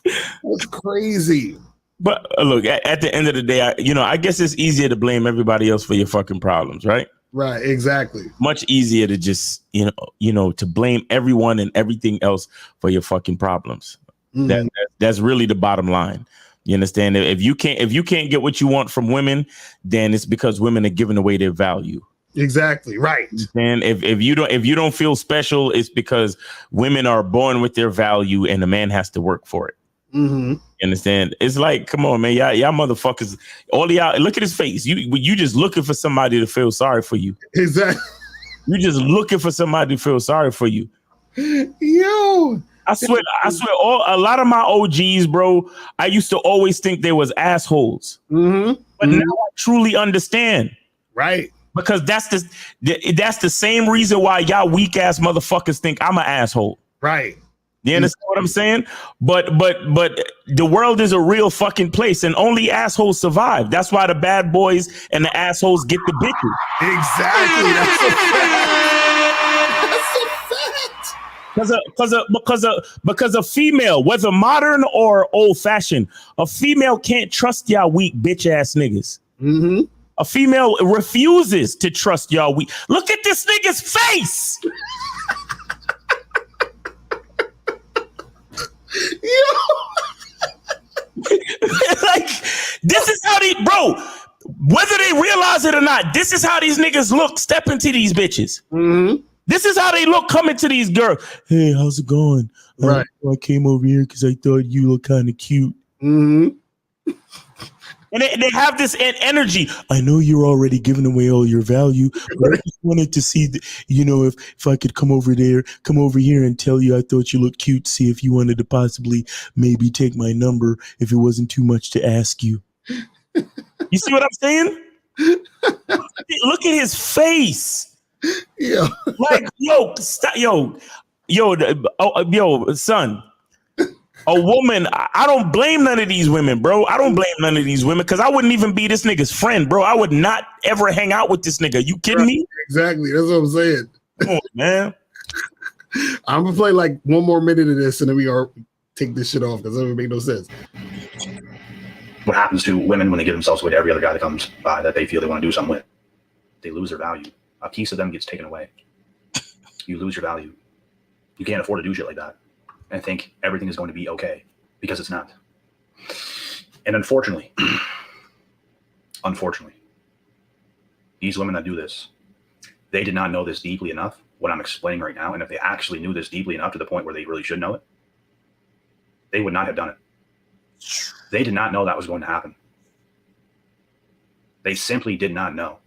that's crazy. But look, at the end of the day, I guess it's easier to blame everybody else for your fucking problems, right? Right, exactly. Much easier to just, to blame everyone and everything else for your fucking problems. Mhm. That's really the bottom line. You understand? If you can't get what you want from women, then it's because women are giving away their value. Exactly, right. And if you don't feel special, it's because women are born with their value and the man has to work for it. Mm-hmm. You understand? It's like, come on, man, y'all motherfuckers, all y'all, look at his face. You just looking for somebody to feel sorry for you. Exactly. You just looking for somebody to feel sorry for you. Yo, I swear, a lot of my OGs, bro, I used to always think they was assholes. Mm-hmm. But now I truly understand. Right. Because that's the same reason why y'all weak ass motherfuckers think I'm an asshole. Right. You understand what I'm saying? But the world is a real fucking place, and only assholes survive. That's why the bad boys and the assholes get the bitches. Exactly. That's a fact. That's a fact. Because a female, whether modern or old fashioned, a female can't trust y'all weak bitch ass niggas. Mm-hmm. A female refuses to trust y'all weak. Look at this nigga's face. Like, this is how whether they realize it or not, this is how these niggas look stepping to these bitches. Mm-hmm. This is how they look coming to these girls. Hey, how's it going? Right. I came over here because I thought you look kind of cute. Mm-hmm. And they have this energy. I know you're already giving away all your value, but I just wanted to see, if I could come over here and tell you I thought you looked cute, see if you wanted to possibly maybe take my number if it wasn't too much to ask you. You see what I'm saying? Look at his face. Yeah. Like, son. A woman, I don't blame none of these women, bro. I don't blame none of these women because I wouldn't even be this nigga's friend, bro. I would not ever hang out with this nigga. You kidding me? Exactly. That's what I'm saying. Come on, man. I'm gonna play like one more minute of this and then we are take this shit off because it doesn't make no sense. What happens to women when they give themselves away to every other guy that comes by that they feel they want to do something with? They lose their value. A piece of them gets taken away. You lose your value. You can't afford to do shit like that and think everything is going to be okay, because it's not. And unfortunately, these women that do this, they did not know this deeply enough, what I'm explaining right now. And if they actually knew this deeply enough to the point where they really should know it, they would not have done it. They did not know that was going to happen. They simply did not know.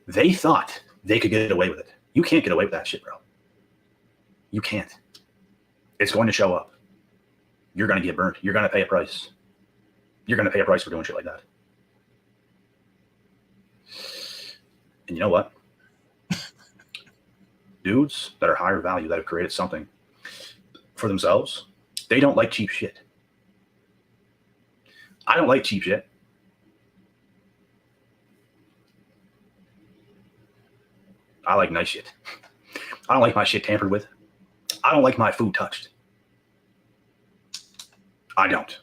They thought they could get away with it. You can't get away with that shit, bro. You can't. It's going to show up. You're going to get burnt. You're going to pay a price. You're going to pay a price for doing shit like that. And you know what? Dudes that are higher value, that have created something for themselves, they don't like cheap shit. I don't like cheap shit. I like nice shit. I don't like my shit tampered with. I don't like my food touched. I don't.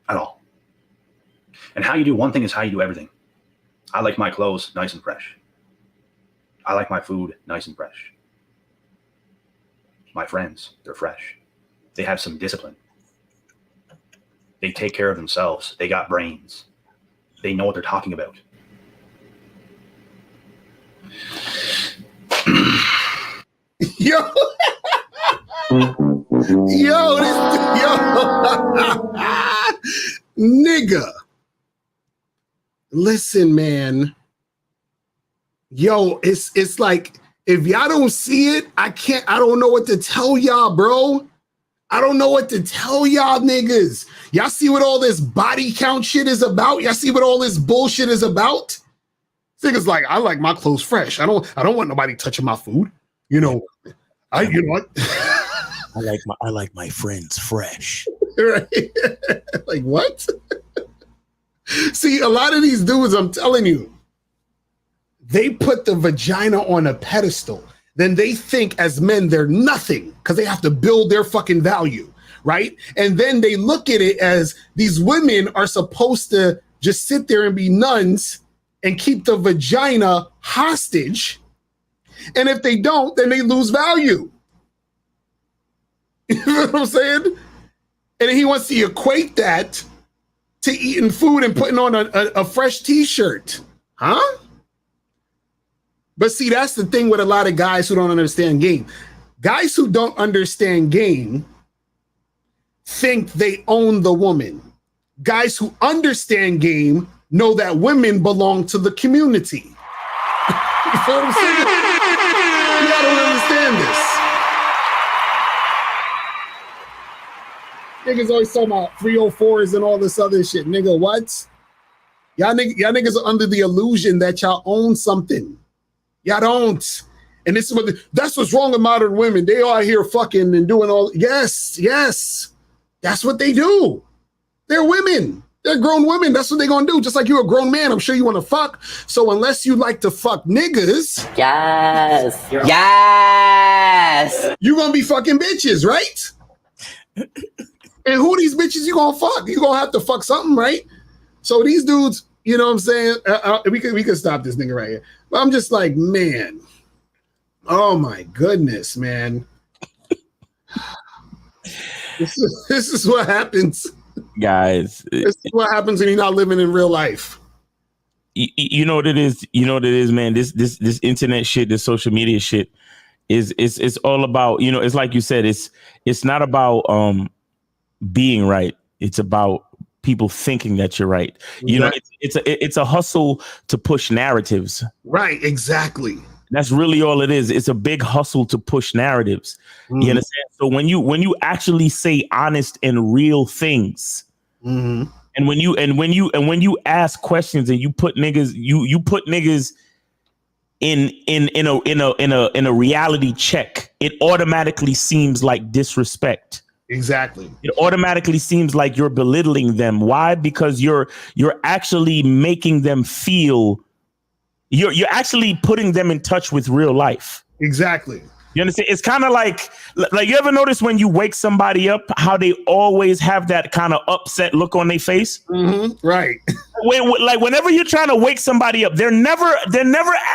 At all. And how you do one thing is how you do everything. I like my clothes nice and fresh. I like my food nice and fresh. My friends, they're fresh. They have some discipline. They take care of themselves. They got brains. They know what they're talking about. Yo. Nigga. Listen, man. Yo, it's like, if y'all don't see it, I don't know what to tell y'all, bro. I don't know what to tell y'all niggas. Y'all see what all this body count shit is about? Y'all see what all this bullshit is about? Niggas like, I like my clothes fresh. I don't want nobody touching my food. You know what? I like my friends fresh. Right? Like what? See, a lot of these dudes, I'm telling you, they put the vagina on a pedestal. Then they think as men they're nothing because they have to build their fucking value, right? And then they look at it as these women are supposed to just sit there and be nuns and keep the vagina hostage. And if they don't, then they lose value. You know what I'm saying? And he wants to equate that to eating food and putting on a fresh t-shirt. Huh? But see, that's the thing with a lot of guys who don't understand game. Guys who don't understand game think they own the woman. Guys who understand game know that women belong to the community. You know what I'm saying? Y'all don't understand this. Niggas always talking about 304s and all this other shit. Nigga, what? Y'all niggas are under the illusion that y'all own something. Y'all don't. And this is that's what's wrong with modern women. They are here fucking and doing all. Yes. That's what they do. They're women. They're grown women. That's what they're gonna do. Just like you're a grown man, I'm sure you want to fuck. So unless you like to fuck niggas, Yes. you're gonna be fucking bitches, right? And who these bitches you gonna fuck? You gonna have to fuck something, right? So these dudes, you know what I'm saying? We could stop this nigga right here. But I'm just like, man, oh my goodness, man. This is what happens. Guys. This is what happens when you're not living in real life. You know what it is? You know what it is, man? This internet shit, this social media shit is all about, you know, it's like you said, it's not about being right. It's about people thinking that you're right. You know, it's a hustle to push narratives. Right, exactly. That's really all it is. It's a big hustle to push narratives. You understand? So when you actually say honest and real things, and when you ask questions and you put niggas, you put niggas in a reality check, it automatically seems like disrespect. Exactly. It automatically seems like you're belittling them. Why? Because you're actually making them feel you're actually putting them in touch with real life. Exactly. You understand? It's kind of like you ever notice when you wake somebody up, how they always have that kind of upset look on their face? Right. Like whenever you're trying to wake somebody up, they're never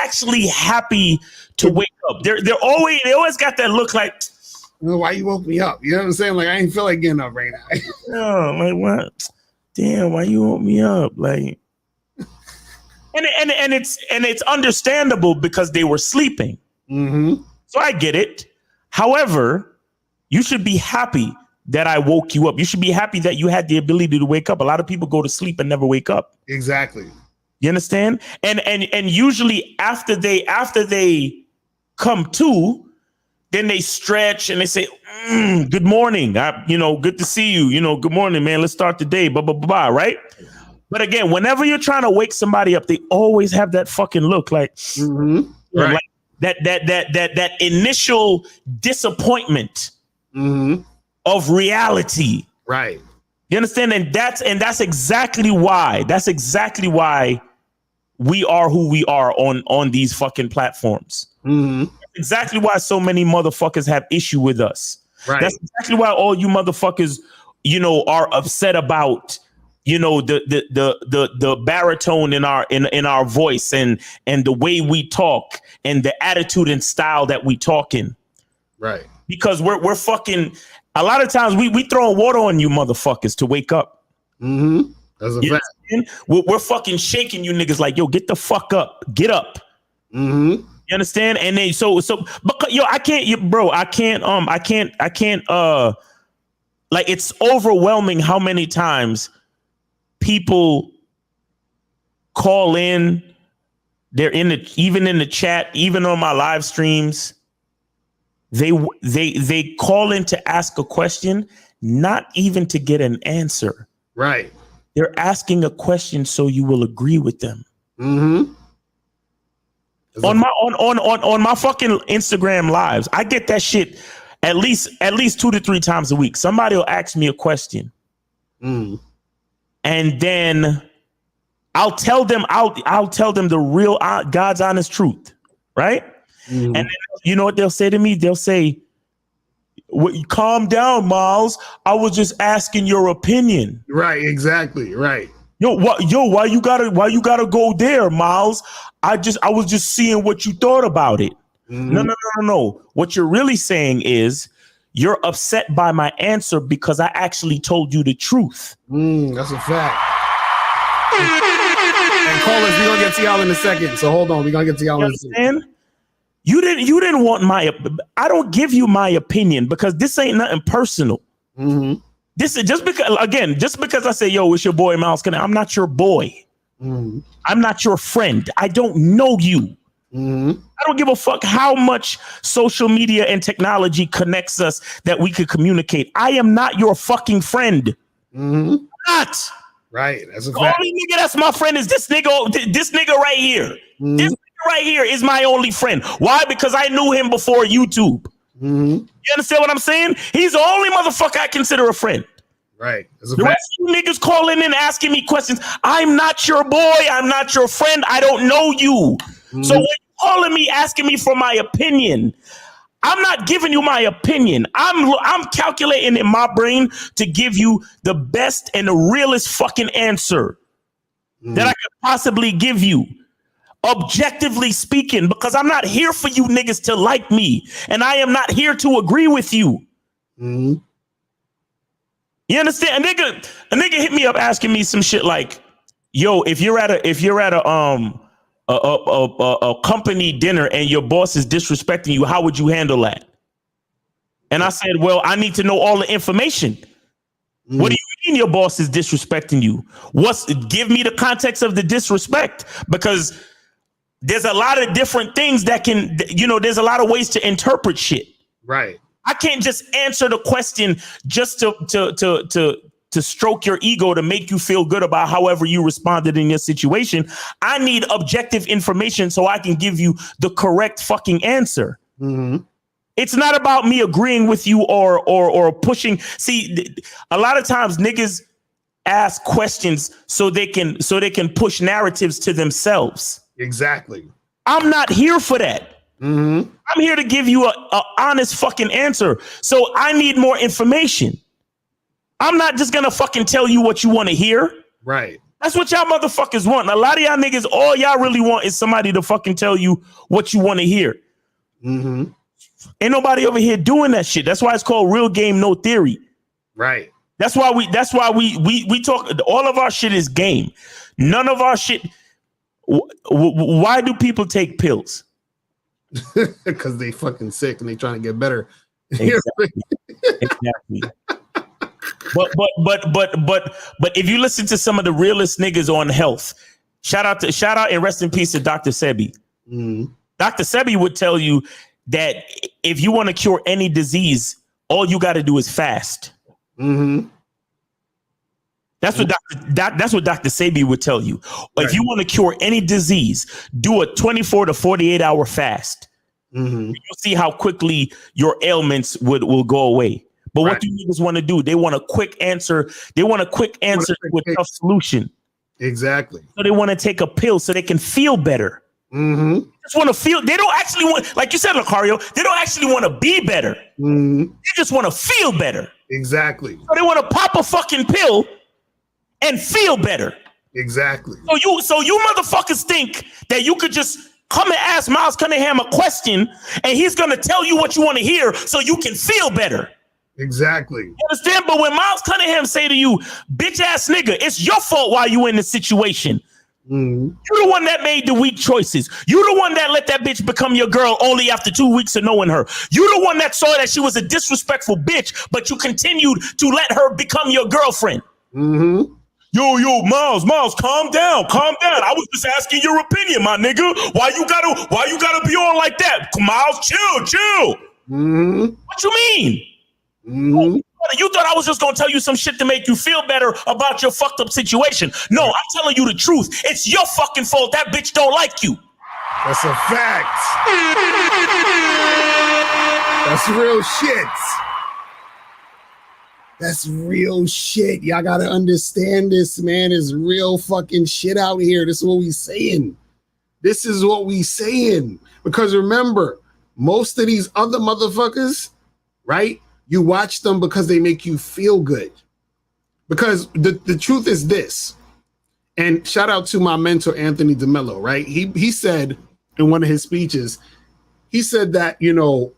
actually happy to wake up. They always got that look like, why you woke me up? You know what I'm saying? Like, I ain't feel like getting up right now. No, like what? Damn, why you woke me up? Like, and it's understandable because they were sleeping. So I get it. However, you should be happy that I woke you up. You should be happy that you had the ability to wake up. A lot of people go to sleep and never wake up. Exactly. You understand? And usually after they come to, then they stretch and they say, good morning. Good to see you. Good morning, man. Let's start the day. Blah, blah, blah, blah, right? But again, whenever you're trying to wake somebody up, they always have that fucking look like, right. Like that initial disappointment of reality. Right. You understand? And that's exactly why. That's exactly why we are who we are on these fucking platforms. Exactly why so many motherfuckers have issue with us. Right. That's exactly why all you motherfuckers, are upset about, the baritone in our voice and the way we talk and the attitude and style that we talk in. Right. Because we're fucking, a lot of times we throwing water on you motherfuckers to wake up. That's a fact. We're fucking shaking you niggas like, yo, get the fuck up. Get up. You understand? And then but yo, I can't, like, it's overwhelming how many times people call in. They're even in the chat, even on my live streams. They call in to ask a question, not even to get an answer. Right. They're asking a question so you will agree with them. On my fucking Instagram lives, I get that shit at least 2 to 3 times a week, somebody will ask me a question, and then I'll tell them the real God's honest truth, right? And then, you know what they'll say to me? They'll say, "Calm down, Miles. I was just asking your opinion." Right, exactly, right. Why you gotta go there, Miles? I was just seeing what you thought about it. No. What you're really saying is you're upset by my answer because I actually told you the truth. That's a fact. And callers, we're gonna get to y'all in a second. So hold on, we're gonna get to y'all in a second. You didn't want I don't give you my opinion because this ain't nothing personal. This is just because I say, yo, it's your boy Miles Connect. I'm not your boy. I'm not your friend. I don't know you. I don't give a fuck how much social media and technology connects us that we could communicate. I am not your fucking friend. I'm not. Right. That's a the fact. only nigga that's my friend is this nigga right here. This nigga right here is my only friend. Why? Because I knew him before YouTube. You understand what I'm saying? He's the only motherfucker I consider a friend. Right. The rest of you niggas calling in asking me questions. I'm not your boy. I'm not your friend. I don't know you. So when you're calling me asking me for my opinion, I'm not giving you my opinion. I'm calculating in my brain to give you the best and the realest fucking answer that I could possibly give you. Objectively speaking, because I'm not here for you niggas to like me, and I am not here to agree with you. You understand? A nigga hit me up asking me some shit like, "Yo, if you're at a company dinner and your boss is disrespecting you, how would you handle that?" And I said, "Well, I need to know all the information." What do you mean your boss is disrespecting you? Give me the context of the disrespect, because there's a lot of different things that can, there's a lot of ways to interpret shit. Right. I can't just answer the question just to stroke your ego, to make you feel good about however you responded in your situation. I need objective information so I can give you the correct fucking answer. It's not about me agreeing with you or pushing. See, a lot of times niggas ask questions so they can push narratives to themselves. Exactly. I'm not here for that. I'm here to give you a honest fucking answer. So I need more information. I'm not just gonna fucking tell you what you want to hear. Right. That's what y'all motherfuckers want. And a lot of y'all niggas, all y'all really want is somebody to fucking tell you what you want to hear. Ain't nobody over here doing that shit. That's why it's called real game, no theory. Right. That's why we talk. All of our shit is game. None of our shit. Why do people take pills? Because they fucking sick and they trying to get better. Exactly. But if you listen to some of the realest niggas on health, shout out and rest in peace to Dr. Sebi. Dr. Sebi would tell you that if you want to cure any disease, all you got to do is fast. That's what Dr. Sebi would tell you. Right. If you want to cure any disease, do a 24 to 48 hour fast. You'll see how quickly your ailments will go away. But what do niggas want to do? They want a quick answer. They want a quick answer to a tough solution. Exactly. So they want to take a pill so they can feel better. Just want to feel. They don't actually want, like you said, Locario, they don't actually want to be better. They just want to feel better. Exactly. So they want to pop a fucking pill and feel better. Exactly. So you motherfuckers think that you could just come and ask Miles Cunningham a question and he's gonna tell you what you want to hear so you can feel better. Exactly. You understand? But when Miles Cunningham say to you, bitch ass nigga, it's your fault why you in this situation. You're the one that made the weak choices. You're the one that let that bitch become your girl only after 2 weeks of knowing her. You're the one that saw that she was a disrespectful bitch, but you continued to let her become your girlfriend. Yo, Miles, calm down. I was just asking your opinion, my nigga. Why you gotta be on like that? Miles, chill. What you mean? You thought I was just gonna tell you some shit to make you feel better about your fucked up situation. No, I'm telling you the truth. It's your fucking fault that bitch don't like you. That's a fact. That's real shit. That's real shit. Y'all gotta understand this, man. Is real fucking shit out here. This is what we saying. This is what we saying. Because remember, most of these other motherfuckers, right? You watch them because they make you feel good. Because the truth is this, and shout out to my mentor, Anthony DeMello, right? He said in one of his speeches, he said that, you know,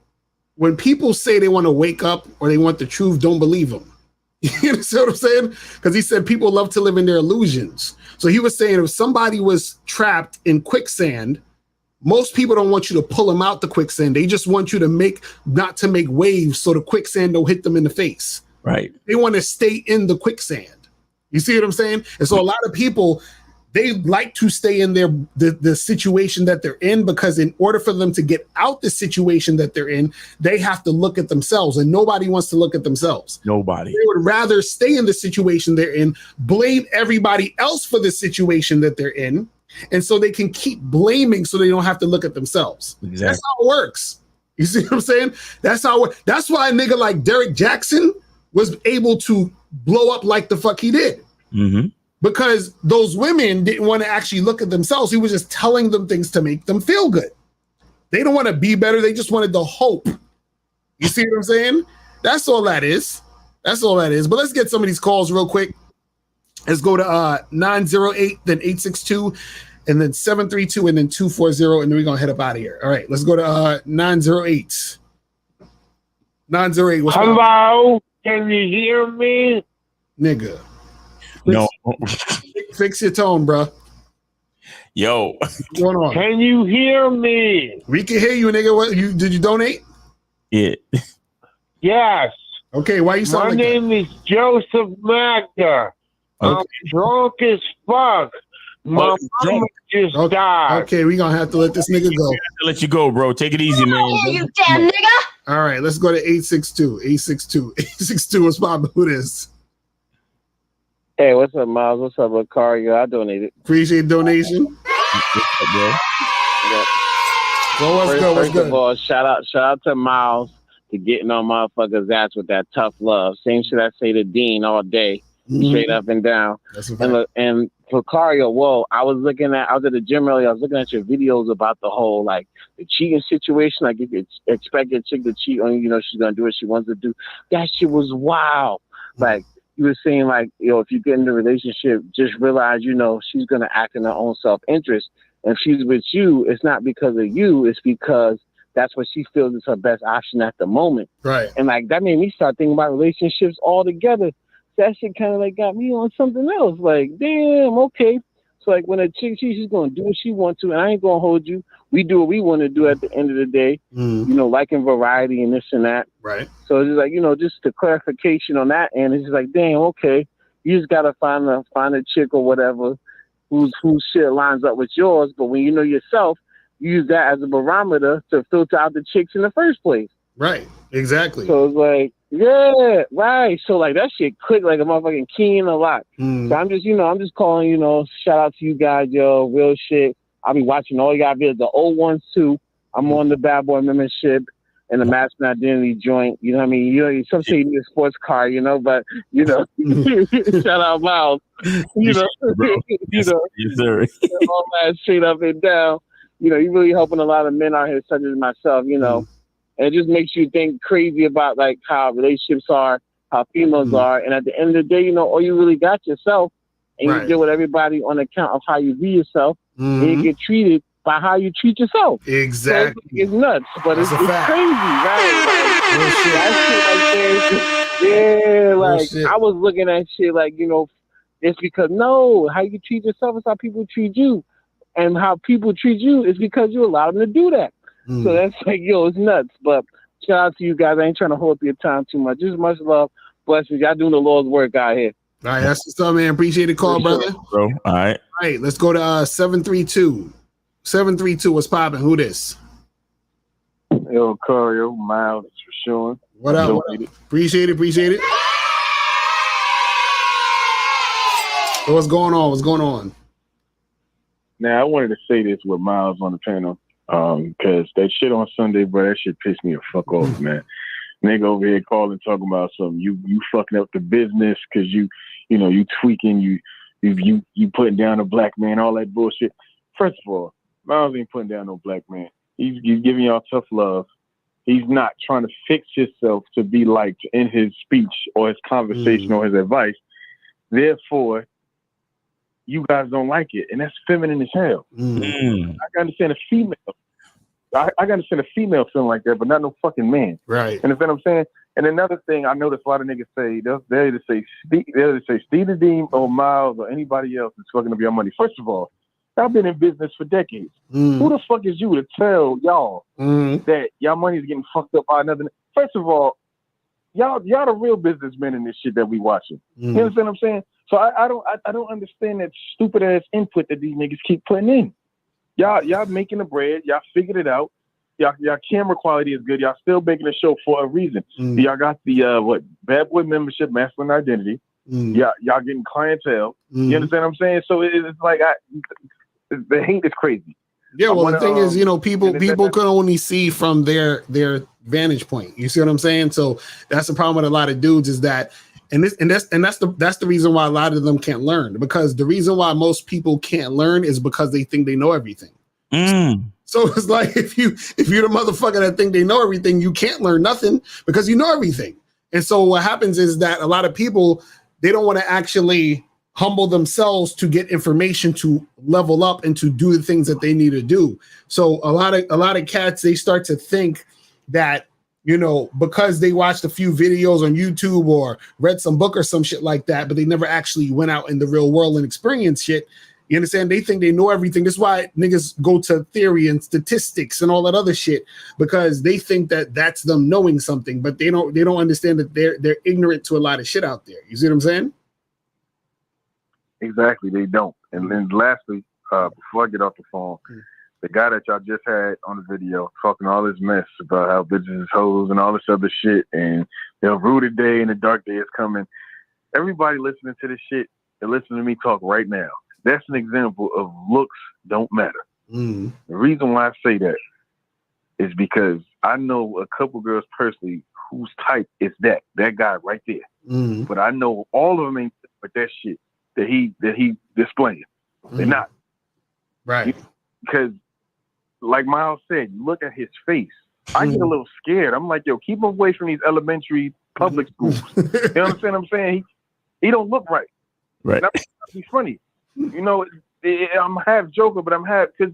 when people say they want to wake up or they want the truth, don't believe them. You understand what I'm saying? Because he said people love to live in their illusions. So he was saying if somebody was trapped in quicksand, most people don't want you to pull them out the quicksand. They just want you to not to make waves so the quicksand don't hit them in the face. Right. They want to stay in the quicksand. You see what I'm saying? And so a lot of people, they like to stay in the situation that they're in, because in order for them to get out the situation that they're in, they have to look at themselves, and nobody wants to look at themselves. Nobody. They would rather stay in the situation they're in, blame everybody else for the situation that they're in, and so they can keep blaming so they don't have to look at themselves. Exactly. That's how it works. You see what I'm saying? That's why a nigga like Derek Jackson was able to blow up like the fuck he did. Mm-hmm. Because those women didn't want to actually look at themselves. He was just telling them things to make them feel good. They don't want to be better. They just wanted the hope. You see what I'm saying? That's all that is. That's all that is. But let's get some of these calls real quick. Let's go to 908, then 862, and then 732, and then 240, and then we're going to head up out of here. All right, let's go to 908. 908, what's up? Hello, can you hear me? Nigga. No. Fix your tone, bro. Yo. What's going on? Can you hear me? We can hear you, nigga. What did you donate? Yeah. Yes. Okay, why you sound My like name is Joseph Magda. I'm drunk as fuck. My mama just died. Okay, we're gonna have to let this nigga go. Let you go, bro. Take it easy, man. You damn nigga! All right, let's go to 862. 862 is probably who it is. Hey, what's up, Miles? What's up, Locario? I donated. Appreciate the donation. Yeah. So what's good? What's First good? of all, shout out to Miles for getting on motherfuckers' ass with that tough love. Same shit I say to Dean all day, straight up and down. That's a fact. And Locario, whoa, I was at the gym earlier. I was looking at your videos about the whole like the cheating situation. Like if you expect a chick to cheat on you, you know she's gonna do what she wants to do. That shit was wild. Like you were saying, like, you know, if you get in a relationship, just realize, you know, she's gonna act in her own self-interest. And if she's with you, it's not because of you, it's because that's what she feels is her best option at the moment. Right. And like that made me start thinking about relationships altogether. That shit kind of like got me on something else. Like, damn, okay. So like when a chick, she's gonna do what she wants to, and I ain't gonna hold you. We do what we want to do at the end of the day. You know, liking variety and this and that. Right. So it's just like, you know, just the clarification on that end. It's just like, damn, okay. You just gotta find a chick or whatever whose shit lines up with yours. But when you know yourself, you use that as a barometer to filter out the chicks in the first place. Right. Exactly. So it's like, yeah, right. So like that shit clicked like a motherfucking key in a lot. So I'm just calling, you know, shout out to you guys, yo, real shit. I'll be watching all y'all videos, the old ones too. I'm on the Bad Boy membership and the Masculine Identity joint. You know what I mean? You know, some say you need a sports car, you know, but you know, shout out Miles. You know, you know, yes, sir. all that straight up and down. You know, you're really helping a lot of men out here, such as myself, you know. And it just makes you think crazy about like how relationships are, how females are. And at the end of the day, you know, all you really got yourself, and you deal with everybody on account of how you view yourself, and you get treated by how you treat yourself. Exactly. So it's nuts, but it's crazy, right? That shit like, yeah, like I was looking at shit like, you know, it's because no, how you treat yourself is how people treat you. And how people treat you is because you allow them to do that. So that's like, yo, it's nuts. But shout out to you guys. I ain't trying to hold up your time too much. Just much love. Blessings. Y'all doing the Lord's work out here. All right, that's what's up, man. Appreciate the call, brother. Bro. All right. All right, let's go to 732. 732, what's popping? Who this? Yo, Corio, Miles, for sure. What up? What up? Appreciate it. So what's going on? Now, I wanted to say this with Miles on the panel. Because that shit on Sunday, bro, that shit pissed me the fuck off, man. Nigga over here calling, talking about something. You fucking up the business because you tweaking, you putting down a black man, all that bullshit. First of all, Miles ain't putting down no black man. He's giving y'all tough love. He's not trying to fix himself to be liked in his speech or his conversation or his advice. Therefore, you guys don't like it, and that's feminine as hell. I can understand a female. I can understand a female feeling like that, but not no fucking man. Right. And understand what I'm saying? And another thing I noticed a lot of niggas say, they'll either say Steve the Dean or Miles or anybody else is fucking up your money. First of all, I've been in business for decades. Who the fuck is you to tell y'all that y'all money's getting fucked up by another? First of all, y'all the real businessmen in this shit that we watching. You understand what I'm saying? So I don't understand that stupid ass input that these niggas keep putting in. Y'all making the bread. Y'all figured it out. Y'all camera quality is good. Y'all still making a show for a reason. Y'all got the Bad Boy membership, masculine identity. Y'all getting clientele. You understand what I'm saying? So it's like the hate is crazy. Yeah, well, the thing is, people can only see from their vantage point. You see what I'm saying? So that's the problem with a lot of dudes is that, that's the reason why a lot of them can't learn, because the reason why most people can't learn is because they think they know everything. So it's like if you're the motherfucker that think they know everything, you can't learn nothing because you know everything. And so what happens is that a lot of people, they don't want to actually humble themselves to get information to level up and to do the things that they need to do. So a lot of cats, they start to think that, because they watched a few videos on YouTube or read some book or some shit like that, but they never actually went out in the real world and experienced shit. You understand? They think they know everything. That's why niggas go to theory and statistics and all that other shit, because they think that that's them knowing something, but they don't understand that they're ignorant to a lot of shit out there. You see what I'm saying? Exactly, they don't. And then lastly, before I get off the phone, the guy that y'all just had on the video talking all this mess about how bitches is hoes and all this other shit, and the rooted day and the dark day is coming. Everybody listening to this shit and listening to me talk right now, that's an example of looks don't matter. The reason why I say that is because I know a couple girls personally whose type is that guy right there. But I know all of them ain't with that shit that he displaying. They're not. Right. Because like Miles said, you look at his face. I get a little scared. I'm like, yo, keep him away from these elementary public schools. You understand what I'm saying? He don't look right. Right. He's funny. I'm half joking, but I'm half, because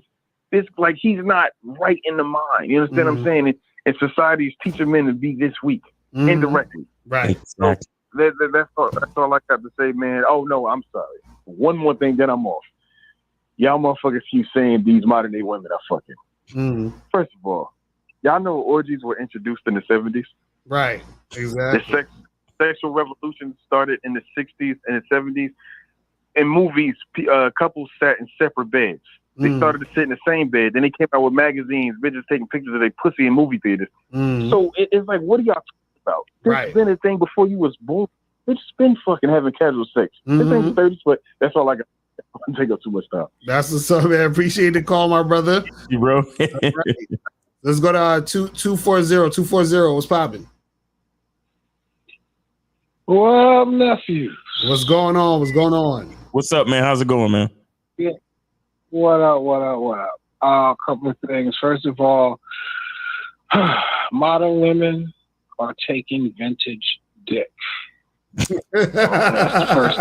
it's like he's not right in the mind. You understand what I'm saying? And society's teaching men to be this weak indirectly. Right. So that's all I got to say, man. Oh no, I'm sorry. One more thing, then I'm off. Y'all motherfuckers keep saying these modern day women are fucking. First of all, y'all know orgies were introduced in the 70s. Right. Exactly. The sexual revolution started in the 60s and the 70s. In movies, couples sat in separate beds. They started to sit in the same bed. Then they came out with magazines, bitches taking pictures of their pussy in movie theaters. So it's like, what are y'all talking about? This has been a thing before you was born. It's been fucking having casual sex. This ain't the 30s, but that's all I got. I'm taking up too much time. That's what's up, man. Appreciate the call, my brother. You bro. Right. Let's go to 240. What's popping? Well, nephew. What's going on? What's up, man? How's it going, man? Yeah. What up? A couple of things. First of all, modern women are taking vintage dick. That's the first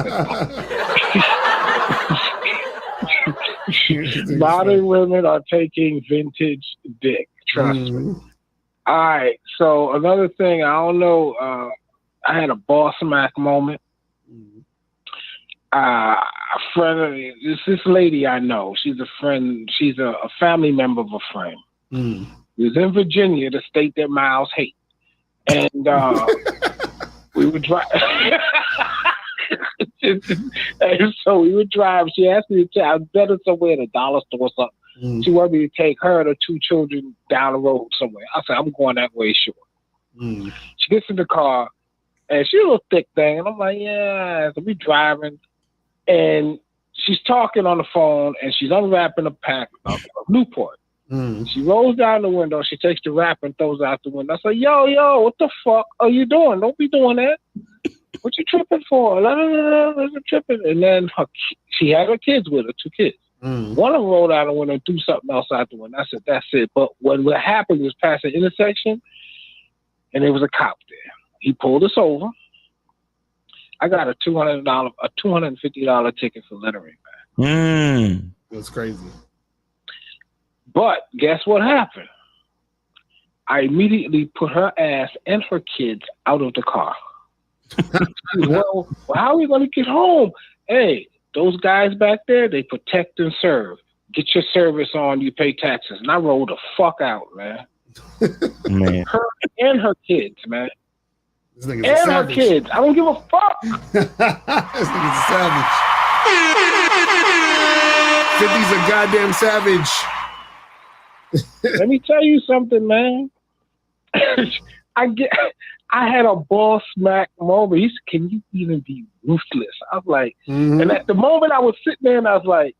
thing. Modern women are taking vintage dick. Trust me. All right. So another thing, I don't know. I had a boss mac moment. A friend of this lady I know. She's a friend. She's a family member of a friend. She was in Virginia, the state that Miles hates, and we would drive. So we would drive. She asked me to take. I was better somewhere at a dollar store or something. She wanted me to take her and her two children down the road somewhere. I said, I'm going that way, sure. She gets in the car, and she's a little thick thing, and I'm like, yeah. So we driving, and she's talking on the phone, and she's unwrapping a pack of Newport. She rolls down the window. She takes the wrapper and throws it out the window. I say, yo, what the fuck are you doing? Don't be doing that. What you tripping for? Tripping. And then she had her kids with her, 2 kids. One of them rolled out the window and threw something else out the window. I said, that's it. But what happened was past the intersection, and there was a cop there. He pulled us over. I got a $250 ticket for littering, man. That's crazy. But guess what happened? I immediately put her ass and her kids out of the car. Well, how are we going to get home? Hey, those guys back there, they protect and serve. Get your service on, you pay taxes. And I rolled the fuck out, man. Man. Her and her kids, man. And her kids. I don't give a fuck. This nigga's a savage. 50's a goddamn savage. Let me tell you something, man. I had a ball smack moment. He said, can you even be ruthless? I was like, and at the moment I was sitting there and I was like,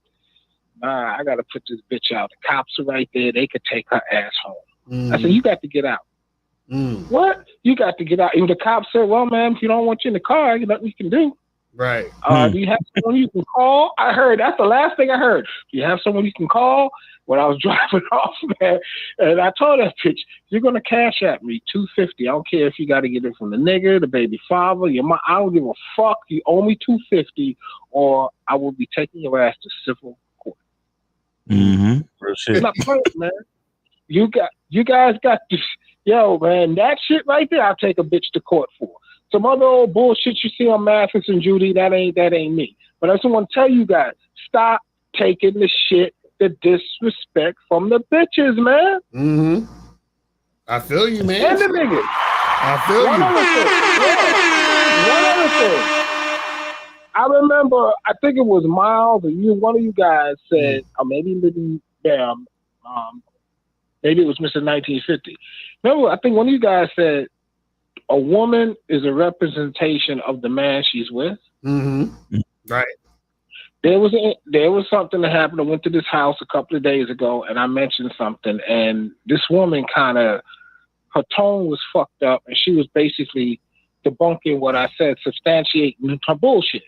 nah, I got to put this bitch out. The cops are right there. They could take her ass home. I said, you got to get out. What? You got to get out. And the cops said, well, ma'am, if you don't want you in the car, there's nothing we can do. Right. Do you have someone you can call? I heard. That's the last thing I heard. Do you have someone you can call? When I was driving off, man, and I told that bitch, you're gonna cash at me $250. I don't care if you got to get it from the nigga, the baby father, your mom. I don't give a fuck. You owe me $250, or I will be taking your ass to civil court. For sure. It's not playing, man. You guys got this. Yo, man, that shit right there, I'll take a bitch to court for. Some other old bullshit you see on Mathis and Judy, that ain't me. But I just want to tell you guys, stop taking the shit, the disrespect from the bitches, man. I feel you, man. And the niggas. I feel One you. other thing. I remember, I think it was Miles or you, one of you guys said, or maybe it was Mr. 1950. Remember, I think one of you guys said, a woman is a representation of the man she's with. Right. There was something that happened. I went to this house a couple of days ago, and I mentioned something, and this woman her tone was fucked up, and she was basically debunking what I said, substantiating her bullshit.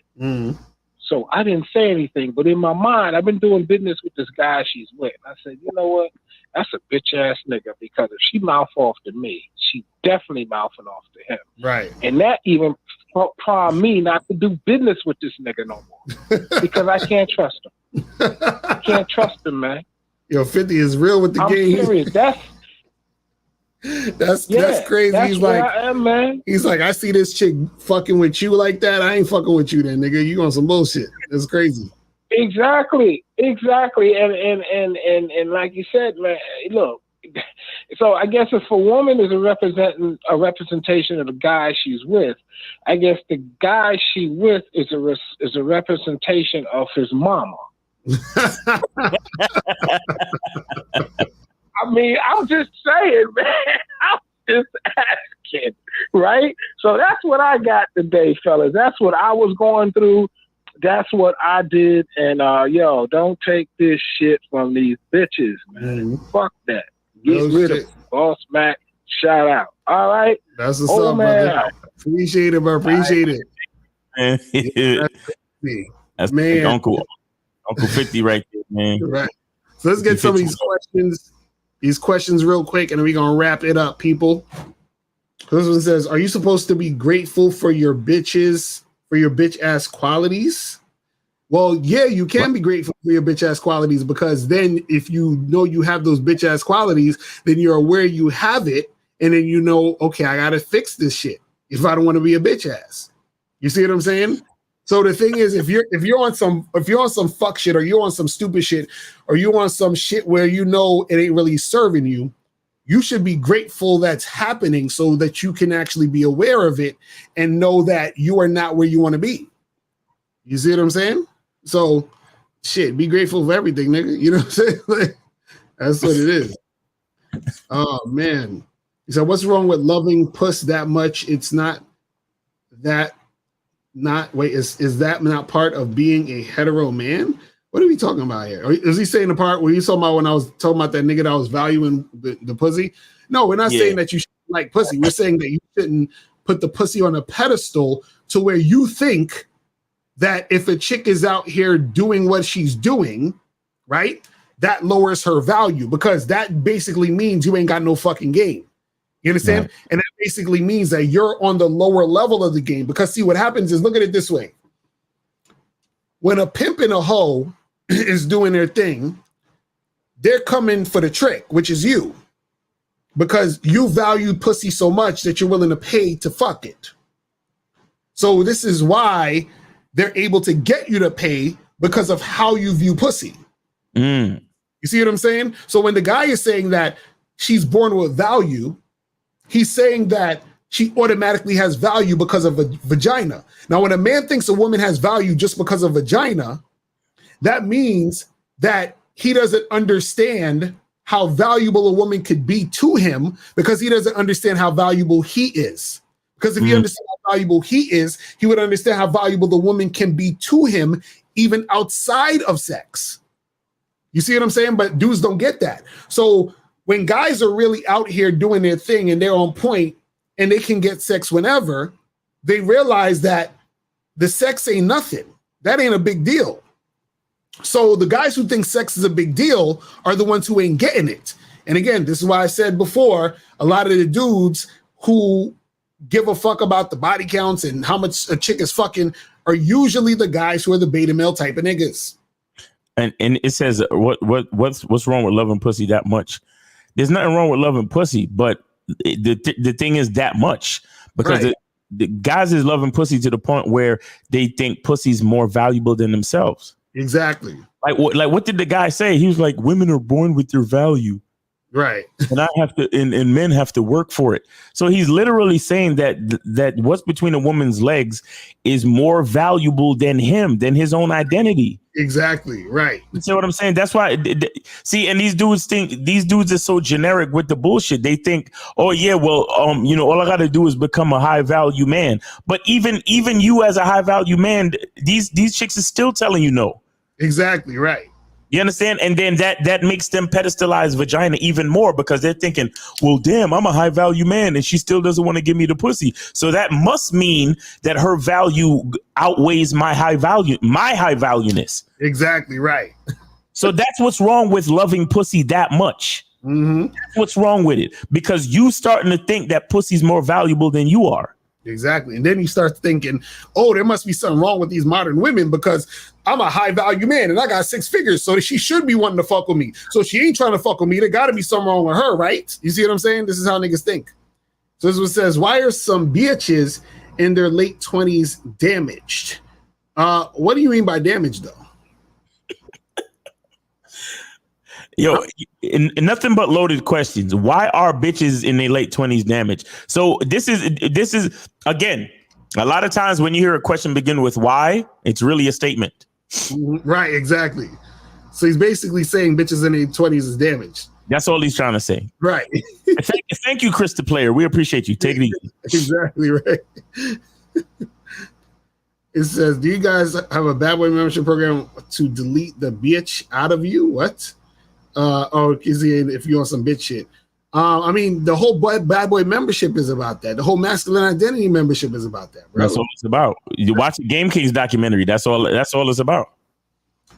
So I didn't say anything, but in my mind, I've been doing business with this guy she's with. I said, you know what? That's a bitch ass nigga, because if she mouth off to me, she definitely mouthing off to him. Right. And that even prompted me not to do business with this nigga no more, because I can't trust him. I can't trust him, man. Yo, 50 is real with the I'm game. serious. That's crazy. That's He's where like, I am, man. He's like, I see this chick fucking with you like that. I ain't fucking with you then, nigga. You on some bullshit. That's crazy. Exactly. And like you said, man, look. So I guess if a woman is a representation of the guy she's with, I guess the guy she with is a representation of his mama. I mean, I'm just saying, man. I'm just asking, right? So that's what I got today, fellas. That's what I was going through. That's what I did. And yo, don't take this shit from these bitches, man. Fuck that. Get rid of it. Boss Mac, shout out. All right? That's what's up, brother. Appreciate it, bro. Appreciate it. That's man. Uncle 50 right there, man. Right. So let's get some of these questions real quick, and we're gonna wrap it up, people. This one says, are you supposed to be grateful for your bitch ass qualities? Well, yeah, you can be grateful for your bitch ass qualities, because then if you know you have those bitch ass qualities, then you're aware you have it, and then you know, okay, I gotta fix this shit if I don't want to be a bitch ass. You see what I'm saying? So the thing is, if you're on some fuck shit, or you're on some stupid shit, or you on some shit where you know it ain't really serving you, you should be grateful that's happening, so that you can actually be aware of it and know that you are not where you want to be. You see what I'm saying? So shit, be grateful for everything, nigga. You know what I'm saying? Like, that's what it is. Oh man. So what's wrong with loving puss that much? It's not that is that not part of being a hetero man? What are we talking about here? Is he saying the part where you talking about when I was talking about that nigga that was valuing the pussy? No, we're not saying that you shouldn't like pussy. We're saying that you shouldn't put the pussy on a pedestal to where you think that if a chick is out here doing what she's doing, right, that lowers her value, because that basically means you ain't got no fucking game. You understand? Right. And that basically means that you're on the lower level of the game. Because see, what happens is, look at it this way. When a pimp and a hoe is doing their thing, they're coming for the trick, which is you, because you value pussy so much that you're willing to pay to fuck it. So this is why they're able to get you to pay, because of how you view pussy. You see what I'm saying? So when the guy is saying that she's born with value, he's saying that she automatically has value because of a vagina. Now, when a man thinks a woman has value just because of vagina, that means that he doesn't understand how valuable a woman could be to him, because he doesn't understand how valuable he is. Because if he understood how valuable he is, he would understand how valuable the woman can be to him, even outside of sex. You see what I'm saying? But dudes don't get that. So when guys are really out here doing their thing and they're on point and they can get sex whenever, they realize that the sex ain't nothing. That ain't a big deal. So the guys who think sex is a big deal are the ones who ain't getting it. And again, this is why I said before, a lot of the dudes who give a fuck about the body counts and how much a chick is fucking are usually the guys who are the beta male type of niggas. And it says what's wrong with loving pussy that much? There's nothing wrong with loving pussy, but the thing is that much, because the guys is loving pussy to the point where they think pussy's more valuable than themselves. Exactly. Like what did the guy say? He was like, women are born with their value. Right. And I have to, and men have to work for it. So he's literally saying that what's between a woman's legs is more valuable than him, than his own identity. Exactly. Right. You see what I'm saying? That's why. See, and these dudes are so generic with the bullshit. They think, oh yeah, well, all I got to do is become a high value man. But even you as a high value man, these chicks are still telling you no. Exactly. Right. You understand? And then that makes them pedestalize vagina even more, because they're thinking, well, damn, I'm a high value man and she still doesn't want to give me the pussy. So that must mean that her value outweighs my high valueness. Exactly right. So that's what's wrong with loving pussy that much. That's what's wrong with it, because you starting to think that pussy's more valuable than you are. Exactly. And then you start thinking, oh, there must be something wrong with these modern women, because I'm a high value man and I got 6 figures, so she should be wanting to fuck with me. So she ain't trying to fuck with me. There got to be something wrong with her, right? You see what I'm saying? This is how niggas think. So this is what it says, why are some bitches in their late 20s damaged? What do you mean by damaged, though? Yo, nothing but loaded questions. Why are bitches in their late 20s damaged? So this is again, a lot of times when you hear a question begin with why, it's really a statement. Right, exactly. So he's basically saying bitches in their 20s is damaged. That's all he's trying to say. Right. Thank you, Chris the Player. We appreciate you. Take it easy. Exactly right. It says, do you guys have a bad boy membership program to delete the bitch out of you? What? Is he if you want some bitch shit? I mean, the whole bad boy membership is about that. The whole masculine identity membership is about that, bro. That's all it's about. You watch the Game Kings documentary. That's all it's about.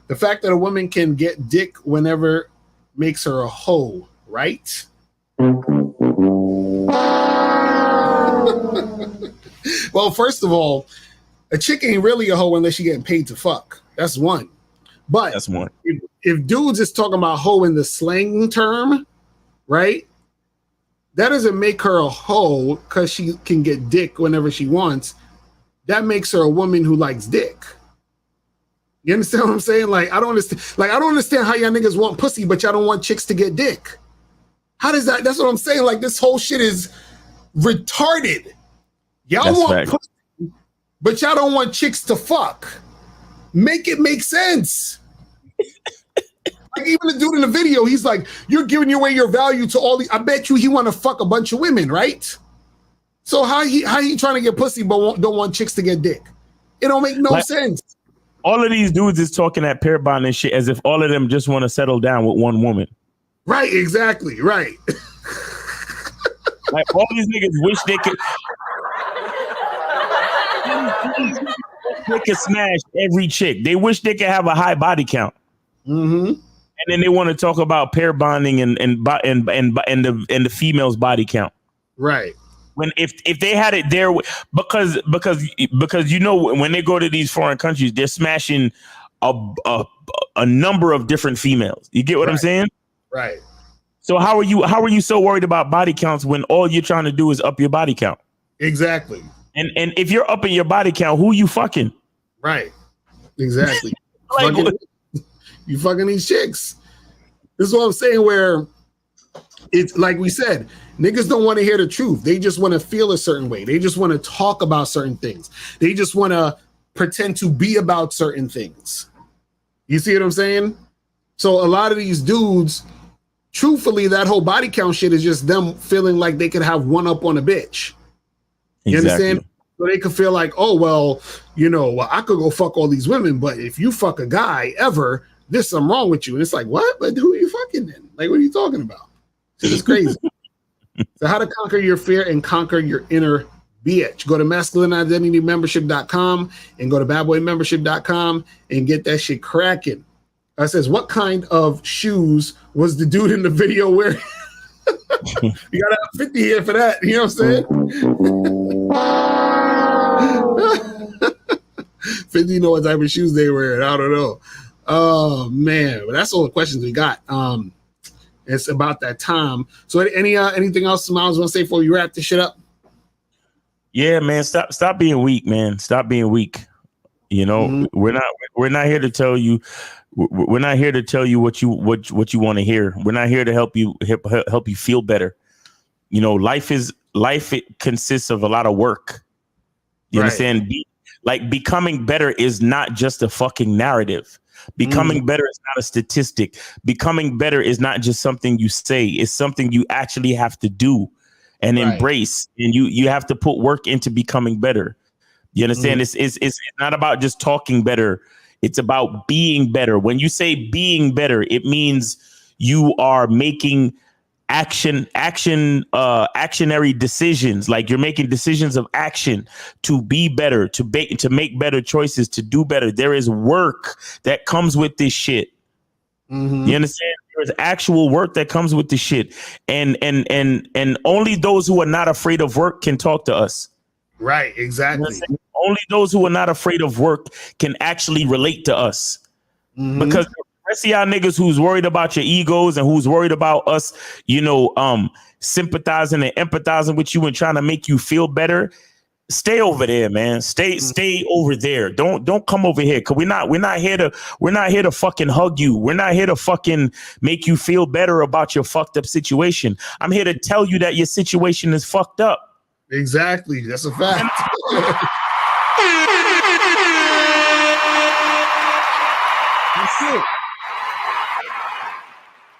The fact that a woman can get dick whenever makes her a hoe, right? Well, first of all, a chick ain't really a hoe unless she getting paid to fuck. That's one. But that's one. If dudes is talking about hoe in the slang term, right? That doesn't make her a hoe because she can get dick whenever she wants. That makes her a woman who likes dick. You understand what I'm saying? Like, I don't understand how y'all niggas want pussy, but y'all don't want chicks to get dick. How does that? That's what I'm saying. Like, this whole shit is retarded. Y'all want pussy, but y'all don't want chicks to fuck. Make it make sense. Like, even the dude in the video, he's like, you're giving away your value to all the. I bet you he want to fuck a bunch of women, right? So how he trying to get pussy but don't want chicks to get dick? It don't make no sense. all of these dudes is talking that pair bond and shit as if all of them just want to settle down with one woman. Right, exactly, right. Like all these niggas wish they could. They could smash every chick. They wish they could have a high body count. Mm-hmm. And then they want to talk about pair bonding and the female's body count. Right. When if they had it there, because you know when they go to these foreign countries, they're smashing a number of different females. You get what I'm saying? Right. So how are you so worried about body counts when all you're trying to do is up your body count? Exactly. And if you're upping your body count, who you fucking? Right. Exactly. Like, you fucking these chicks. This is what I'm saying, where it's like we said, niggas don't want to hear the truth. They just want to feel a certain way. They just want to talk about certain things. They just want to pretend to be about certain things. You see what I'm saying? So a lot of these dudes, truthfully, that whole body count shit is just them feeling like they could have one up on a bitch. You understand? So they could feel like, oh, well, you know, well, I could go fuck all these women, but if you fuck a guy ever, there's something wrong with you. And it's like, what? But who are you fucking then? Like, what are you talking about? It's crazy. So how to conquer your fear and conquer your inner bitch. Go to masculineidentitymembership.com and go to badboymembership.com and get that shit cracking. I says, what kind of shoes was the dude in the video wearing? You gotta have 50 here for that. You know what I'm saying? 50 know what type of shoes they wear. I don't know. Oh man, but that's all the questions we got. It's about that time. So anything else Miles want to say before you wrap this shit up? Yeah, man, stop being weak, man. Stop being weak. You know, we're not here to tell you. We're not here to tell you what you want to hear. We're not here to help you feel better. You know, life it consists of a lot of work. You understand? Becoming better is not just a fucking narrative. Becoming better is not a statistic. Becoming better is not just something you say. It's something you actually have to do and embrace. And you have to put work into becoming better. You understand? It's not about just talking better. It's about being better. When you say being better, it means you are making actionary decisions. Like you're making decisions of action to be better, to make better choices, to do better. There is work that comes with this shit. You understand? There is actual work that comes with this shit. And only those who are not afraid of work can talk to us. Right, exactly. Only those who are not afraid of work can actually relate to us. Because the rest of y'all niggas who's worried about your egos and who's worried about us, you know, sympathizing and empathizing with you and trying to make you feel better, stay over there, man. Stay over there. Don't come over here, because we're not here to fucking hug you. We're not here to fucking make you feel better about your fucked up situation. I'm here to tell you that your situation is fucked up. Exactly. That's a fact. That's it.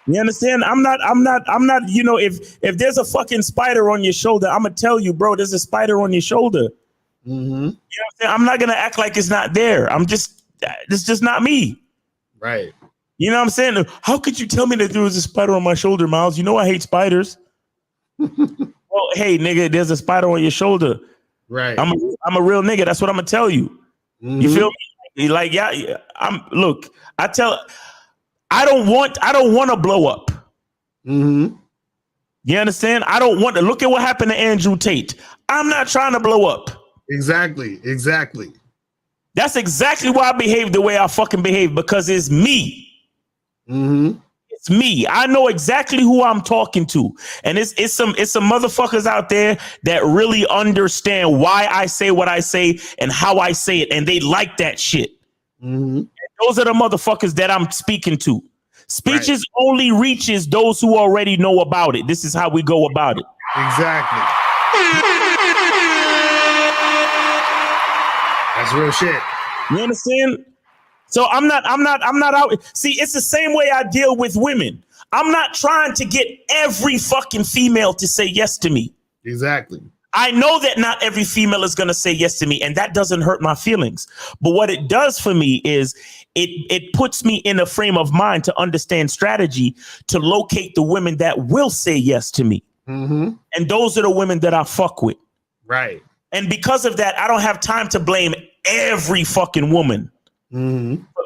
You understand? I'm not, you know, if there's a fucking spider on your shoulder, I'm gonna tell you, bro, there's a spider on your shoulder. You know what I'm saying? I'm not gonna act like it's not there. It's just not me. Right. You know what I'm saying? How could you tell me that there was a spider on my shoulder, Miles? You know I hate spiders. Well, hey, nigga, there's a spider on your shoulder. Right. I'm a real nigga. That's what I'm gonna tell you. You feel me? Like, yeah, I don't want to blow up. You understand? I don't want to. Look at what happened to Andrew Tate. I'm not trying to blow up. Exactly. That's exactly why I behave the way I fucking behave, because it's me. It's me. I know exactly who I'm talking to. And it's some motherfuckers out there that really understand why I say what I say and how I say it. And they like that shit. And those are the motherfuckers that I'm speaking to. Speeches only reaches those who already know about it. This is how we go about it. Exactly. That's real shit. You understand? So I'm not out. See, it's the same way I deal with women. I'm not trying to get every fucking female to say yes to me. Exactly. I know that not every female is going to say yes to me, and that doesn't hurt my feelings. But what it does for me is it puts me in a frame of mind to understand strategy to locate the women that will say yes to me. Mm-hmm. And those are the women that I fuck with. Right. And because of that, I don't have time to blame every fucking woman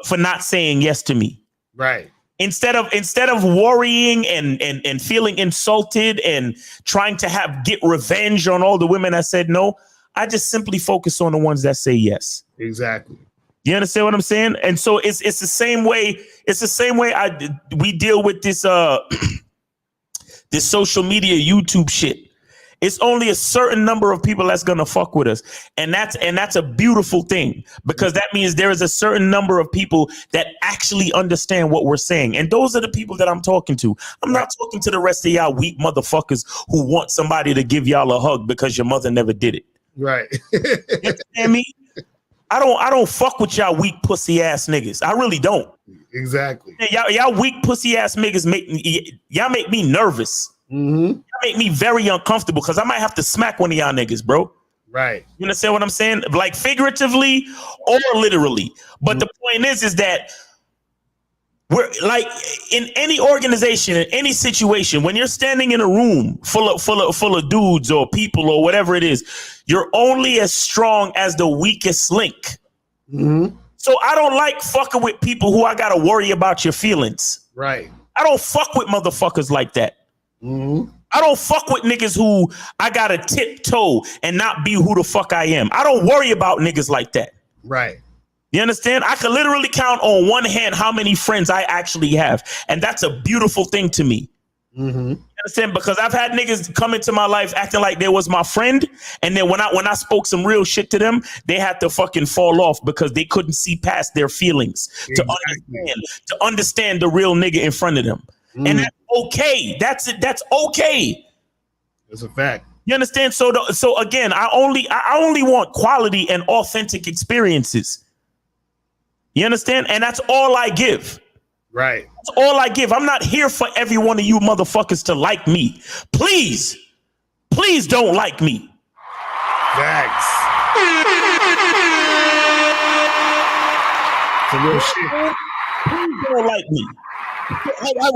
for not saying yes to me. Right. Instead of worrying and feeling insulted and trying to get revenge on all the women that said no, I just simply focus on the ones that say yes. Exactly. You understand what I'm saying? And so it's the same way. It's the same way we deal with this this social media YouTube shit. It's only a certain number of people that's gonna fuck with us, and that's a beautiful thing, because that means there is a certain number of people that actually understand what we're saying, and those are the people that I'm talking to. I'm not talking to the rest of y'all weak motherfuckers who want somebody to give y'all a hug because your mother never did it. Right. You understand me? I don't fuck with y'all weak pussy ass niggas. I really don't. Exactly. Y'all weak pussy ass niggas make me nervous. Mm-hmm. Y'all make me very uncomfortable because I might have to smack one of y'all niggas, bro. Right. You understand what I'm saying? Like figuratively or literally. But the point is that we're like in any organization, in any situation, when you're standing in a room full of dudes or people or whatever it is, you're only as strong as the weakest link. Mm-hmm. So I don't like fucking with people who I gotta worry about your feelings. Right. I don't fuck with motherfuckers like that. Mm-hmm. I don't fuck with niggas who I gotta tiptoe and not be who the fuck I am. I don't worry about niggas like that. Right. You understand? I can literally count on one hand how many friends I actually have. And that's a beautiful thing to me. Mm-hmm. You understand? Because I've had niggas come into my life acting like they was my friend. And then when I spoke some real shit to them, they had to fucking fall off because they couldn't see past their feelings to understand the real nigga in front of them. And that's okay. That's it. That's okay. It's a fact. You understand? So again, I only want quality and authentic experiences. You understand? And that's all I give. Right. That's all I give. I'm not here for every one of you motherfuckers to like me. Please don't like me. Facts. Some real shit. Please don't like me.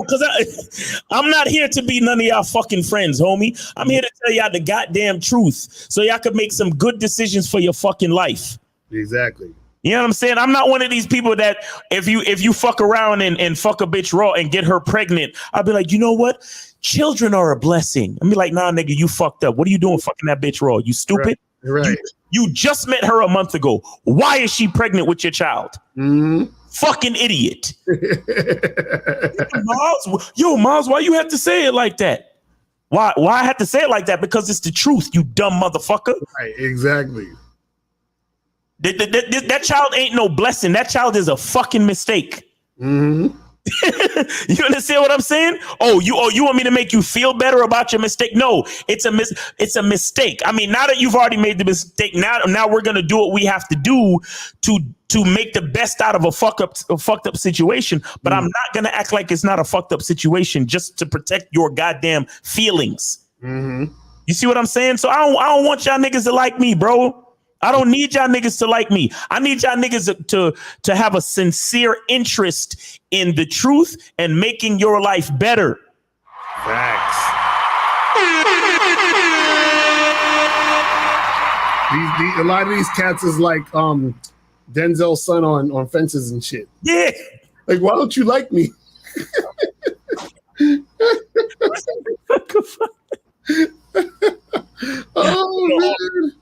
Because I'm not here to be none of y'all fucking friends, homie. I'm here to tell y'all the goddamn truth so y'all could make some good decisions for your fucking life. Exactly. You know what I'm saying? I'm not one of these people that if you fuck around and fuck a bitch raw and get her pregnant, I'll be like, you know what? Children are a blessing. I'll be like, nah, nigga, you fucked up. What are you doing fucking that bitch raw? You stupid? Right. You just met her a month ago. Why is she pregnant with your child? Mm-hmm. Fucking idiot. Miles, why you have to say it like that? Why I have to say it like that? Because it's the truth, you dumb motherfucker. Right, exactly. That child ain't no blessing. That child is a fucking mistake. Mm-hmm. You understand what I'm saying? Oh, you want me to make you feel better about your mistake? No, it's a mistake. I mean, now that you've already made the mistake, now we're gonna do what we have to do to make the best out of a fucked up situation. But I'm not gonna act like it's not a fucked up situation just to protect your goddamn feelings. Mm-hmm. You see what I'm saying? So I don't want y'all niggas to like me, bro. I don't need y'all niggas to like me. I need y'all niggas to have a sincere interest in the truth and making your life better. Facts. A lot of these cats is like Denzel's son on Fences and shit. Yeah. Like, why don't you like me? Oh, man.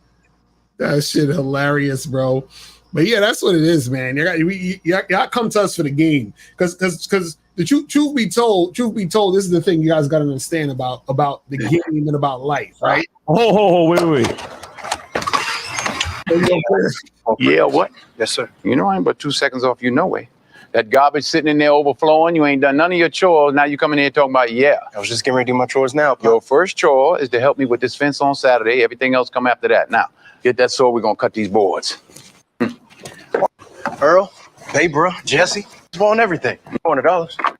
That shit hilarious, bro. But yeah, that's what it is, man. Y'all come to us for the game, because the truth be told, this is the thing you guys got to understand about the game and about life, right? Wait. Yeah, what? Yes, sir. You know I ain't but 2 seconds off you no way. That garbage sitting in there overflowing, you ain't done none of your chores. Now you coming in here talking about, yeah. I was just getting ready to do my chores now. Pop. Your first chore is to help me with this fence on Saturday. Everything else come after that. Now, get that saw, we're gonna cut these boards. Earl, hey, bro, Jesse, on everything. $400.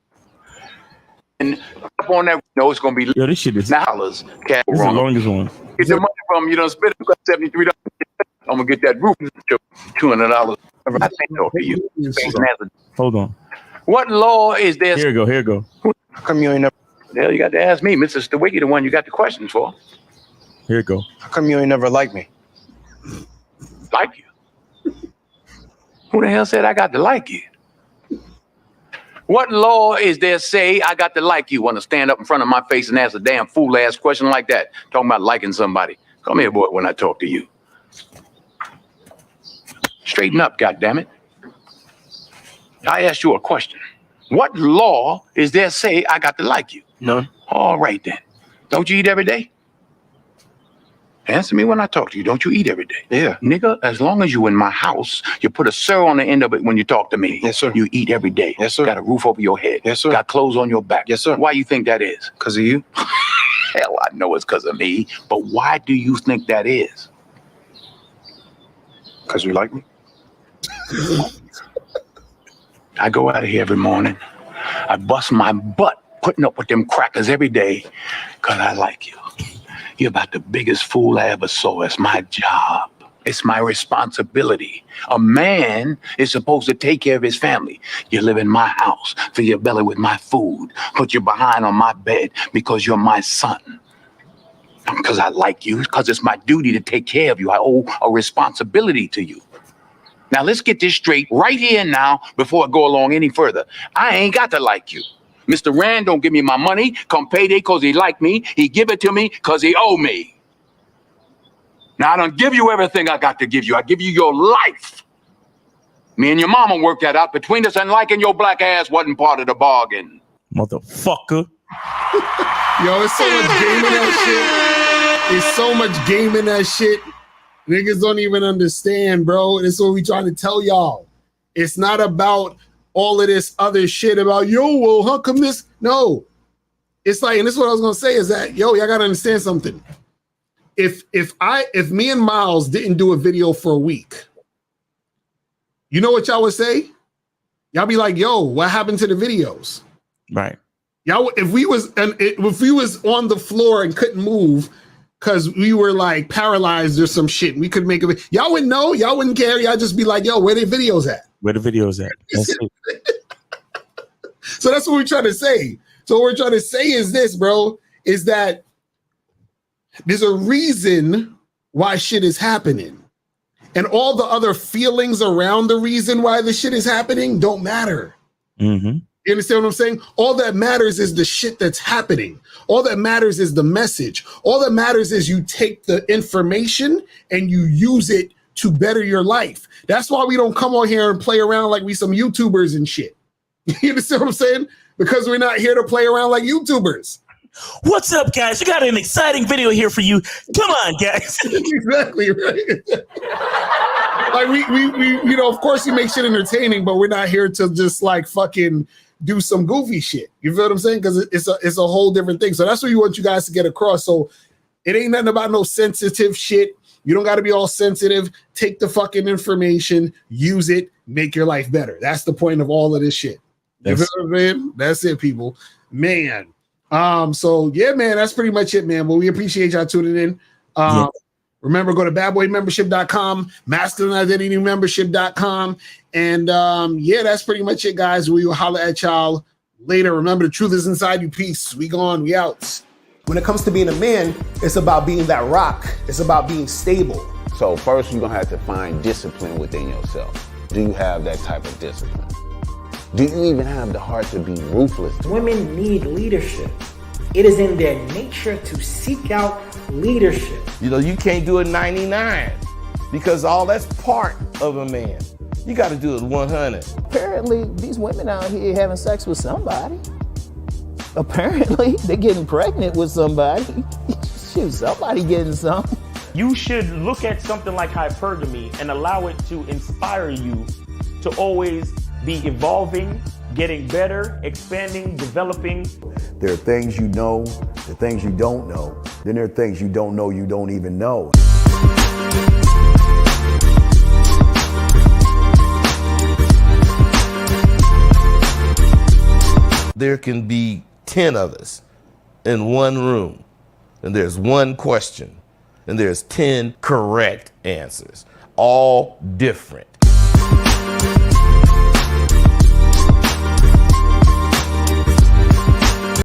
And up on that, it's gonna be this shit is dollars. This is the longest one. Get the money from you, don't spit it, $73. I'm gonna get that roof $200. I think talk to you. Hold on. What law is there? Here you go. How come you ain't never? Hell, you got to ask me, Mr. Stewicki, the one you got the questions for. Here you go. How come you ain't never liked me? Like you? Who the hell said I got to like you? What law is there say I got to like you? Want to stand up in front of my face and ask a damn fool ass question like that? Talking about liking somebody. Come here, boy, when I talk to you. Straighten up, goddammit. I asked you a question. What law is there say I got to like you? None. All right then. Don't you eat every day? Answer me when I talk to you. Don't you eat every day? Yeah. Nigga, as long as you in my house, you put a sir on the end of it when you talk to me. Yes, sir. You eat every day. Yes, sir. Got a roof over your head. Yes, sir. Got clothes on your back. Yes, sir. Why you think that is? Because of you. Hell, I know it's because of me. But why do you think that is? Because you like me. I go out of here every morning. I bust my butt putting up with them crackers every day because I like you. You're about the biggest fool I ever saw. It's my job. It's my responsibility. A man is supposed to take care of his family. You live in my house, fill your belly with my food, put your behind on my bed because you're my son. Because I like you, because it's my duty to take care of you. I owe a responsibility to you. Now, let's get this straight right here and now before I go along any further. I ain't got to like you. Mr. Rand don't give me my money come payday because he like me. He give it to me because he owe me. Now, I don't give you everything I got to give you. I give you your life. Me and your mama worked that out between us, and liking your black ass wasn't part of the bargain. Motherfucker. Yo, it's so much game in that shit. It's so much game in that shit. Niggas don't even understand, bro. This is what we trying to tell y'all. It's not about all of this other shit about, yo, well, how come this? No. It's like, and this is what I was gonna say is that, yo, y'all gotta understand something. If me and Miles didn't do a video for a week, you know what y'all would say? Y'all be like, yo, what happened to the videos? Right. Y'all, if we was on the floor and couldn't move because we were like paralyzed or some shit, we could make it. Y'all wouldn't know. Y'all wouldn't care. Y'all just be like, yo, where the videos at? Where the videos at? That's it. So that's what we're trying to say. So what we're trying to say is this, bro, is that there's a reason why shit is happening. And all the other feelings around the reason why the shit is happening don't matter. Mm-hmm. You understand what I'm saying? All that matters is the shit that's happening. All that matters is the message. All that matters is you take the information and you use it to better your life. That's why we don't come on here and play around like we some YouTubers and shit. You understand what I'm saying? Because we're not here to play around like YouTubers. What's up, guys? We got an exciting video here for you. Come on, guys. Exactly, right? Like we you know, of course you make shit entertaining, but we're not here to just like fucking do some goofy shit. You feel what I'm saying? Because it's a whole different thing. So that's what we want you guys to get across. So it ain't nothing about no sensitive shit. You don't got to be all sensitive. Take the fucking information, use it, make your life better. That's the point of all of this shit. You feel what I'm saying? That's it, people. Man. So yeah, man, that's pretty much it, man. Well, we appreciate y'all tuning in. Remember, go to badboymembership.com, masculineidentitymembership.com. And yeah, that's pretty much it, guys. We will holler at y'all later. Remember, the truth is inside you. Peace. We gone. We out. When it comes to being a man, it's about being that rock. It's about being stable. So first, you're gonna have to find discipline within yourself. Do you have that type of discipline? Do you even have the heart to be ruthless? Women need leadership. It is in their nature to seek out leadership. You know, you can't do it 99 because all that's part of a man. You got to do it 100. Apparently, these women out here having sex with somebody. Apparently, they're getting pregnant with somebody. Shoot, somebody getting something. You should look at something like hypergamy and allow it to inspire you to always be evolving, getting better, expanding, developing. There are things you know, the things you don't know. Then there are things you don't know you don't even know. There can be 10 of us in one room, and there's one question. and there's 10 correct answers, all different.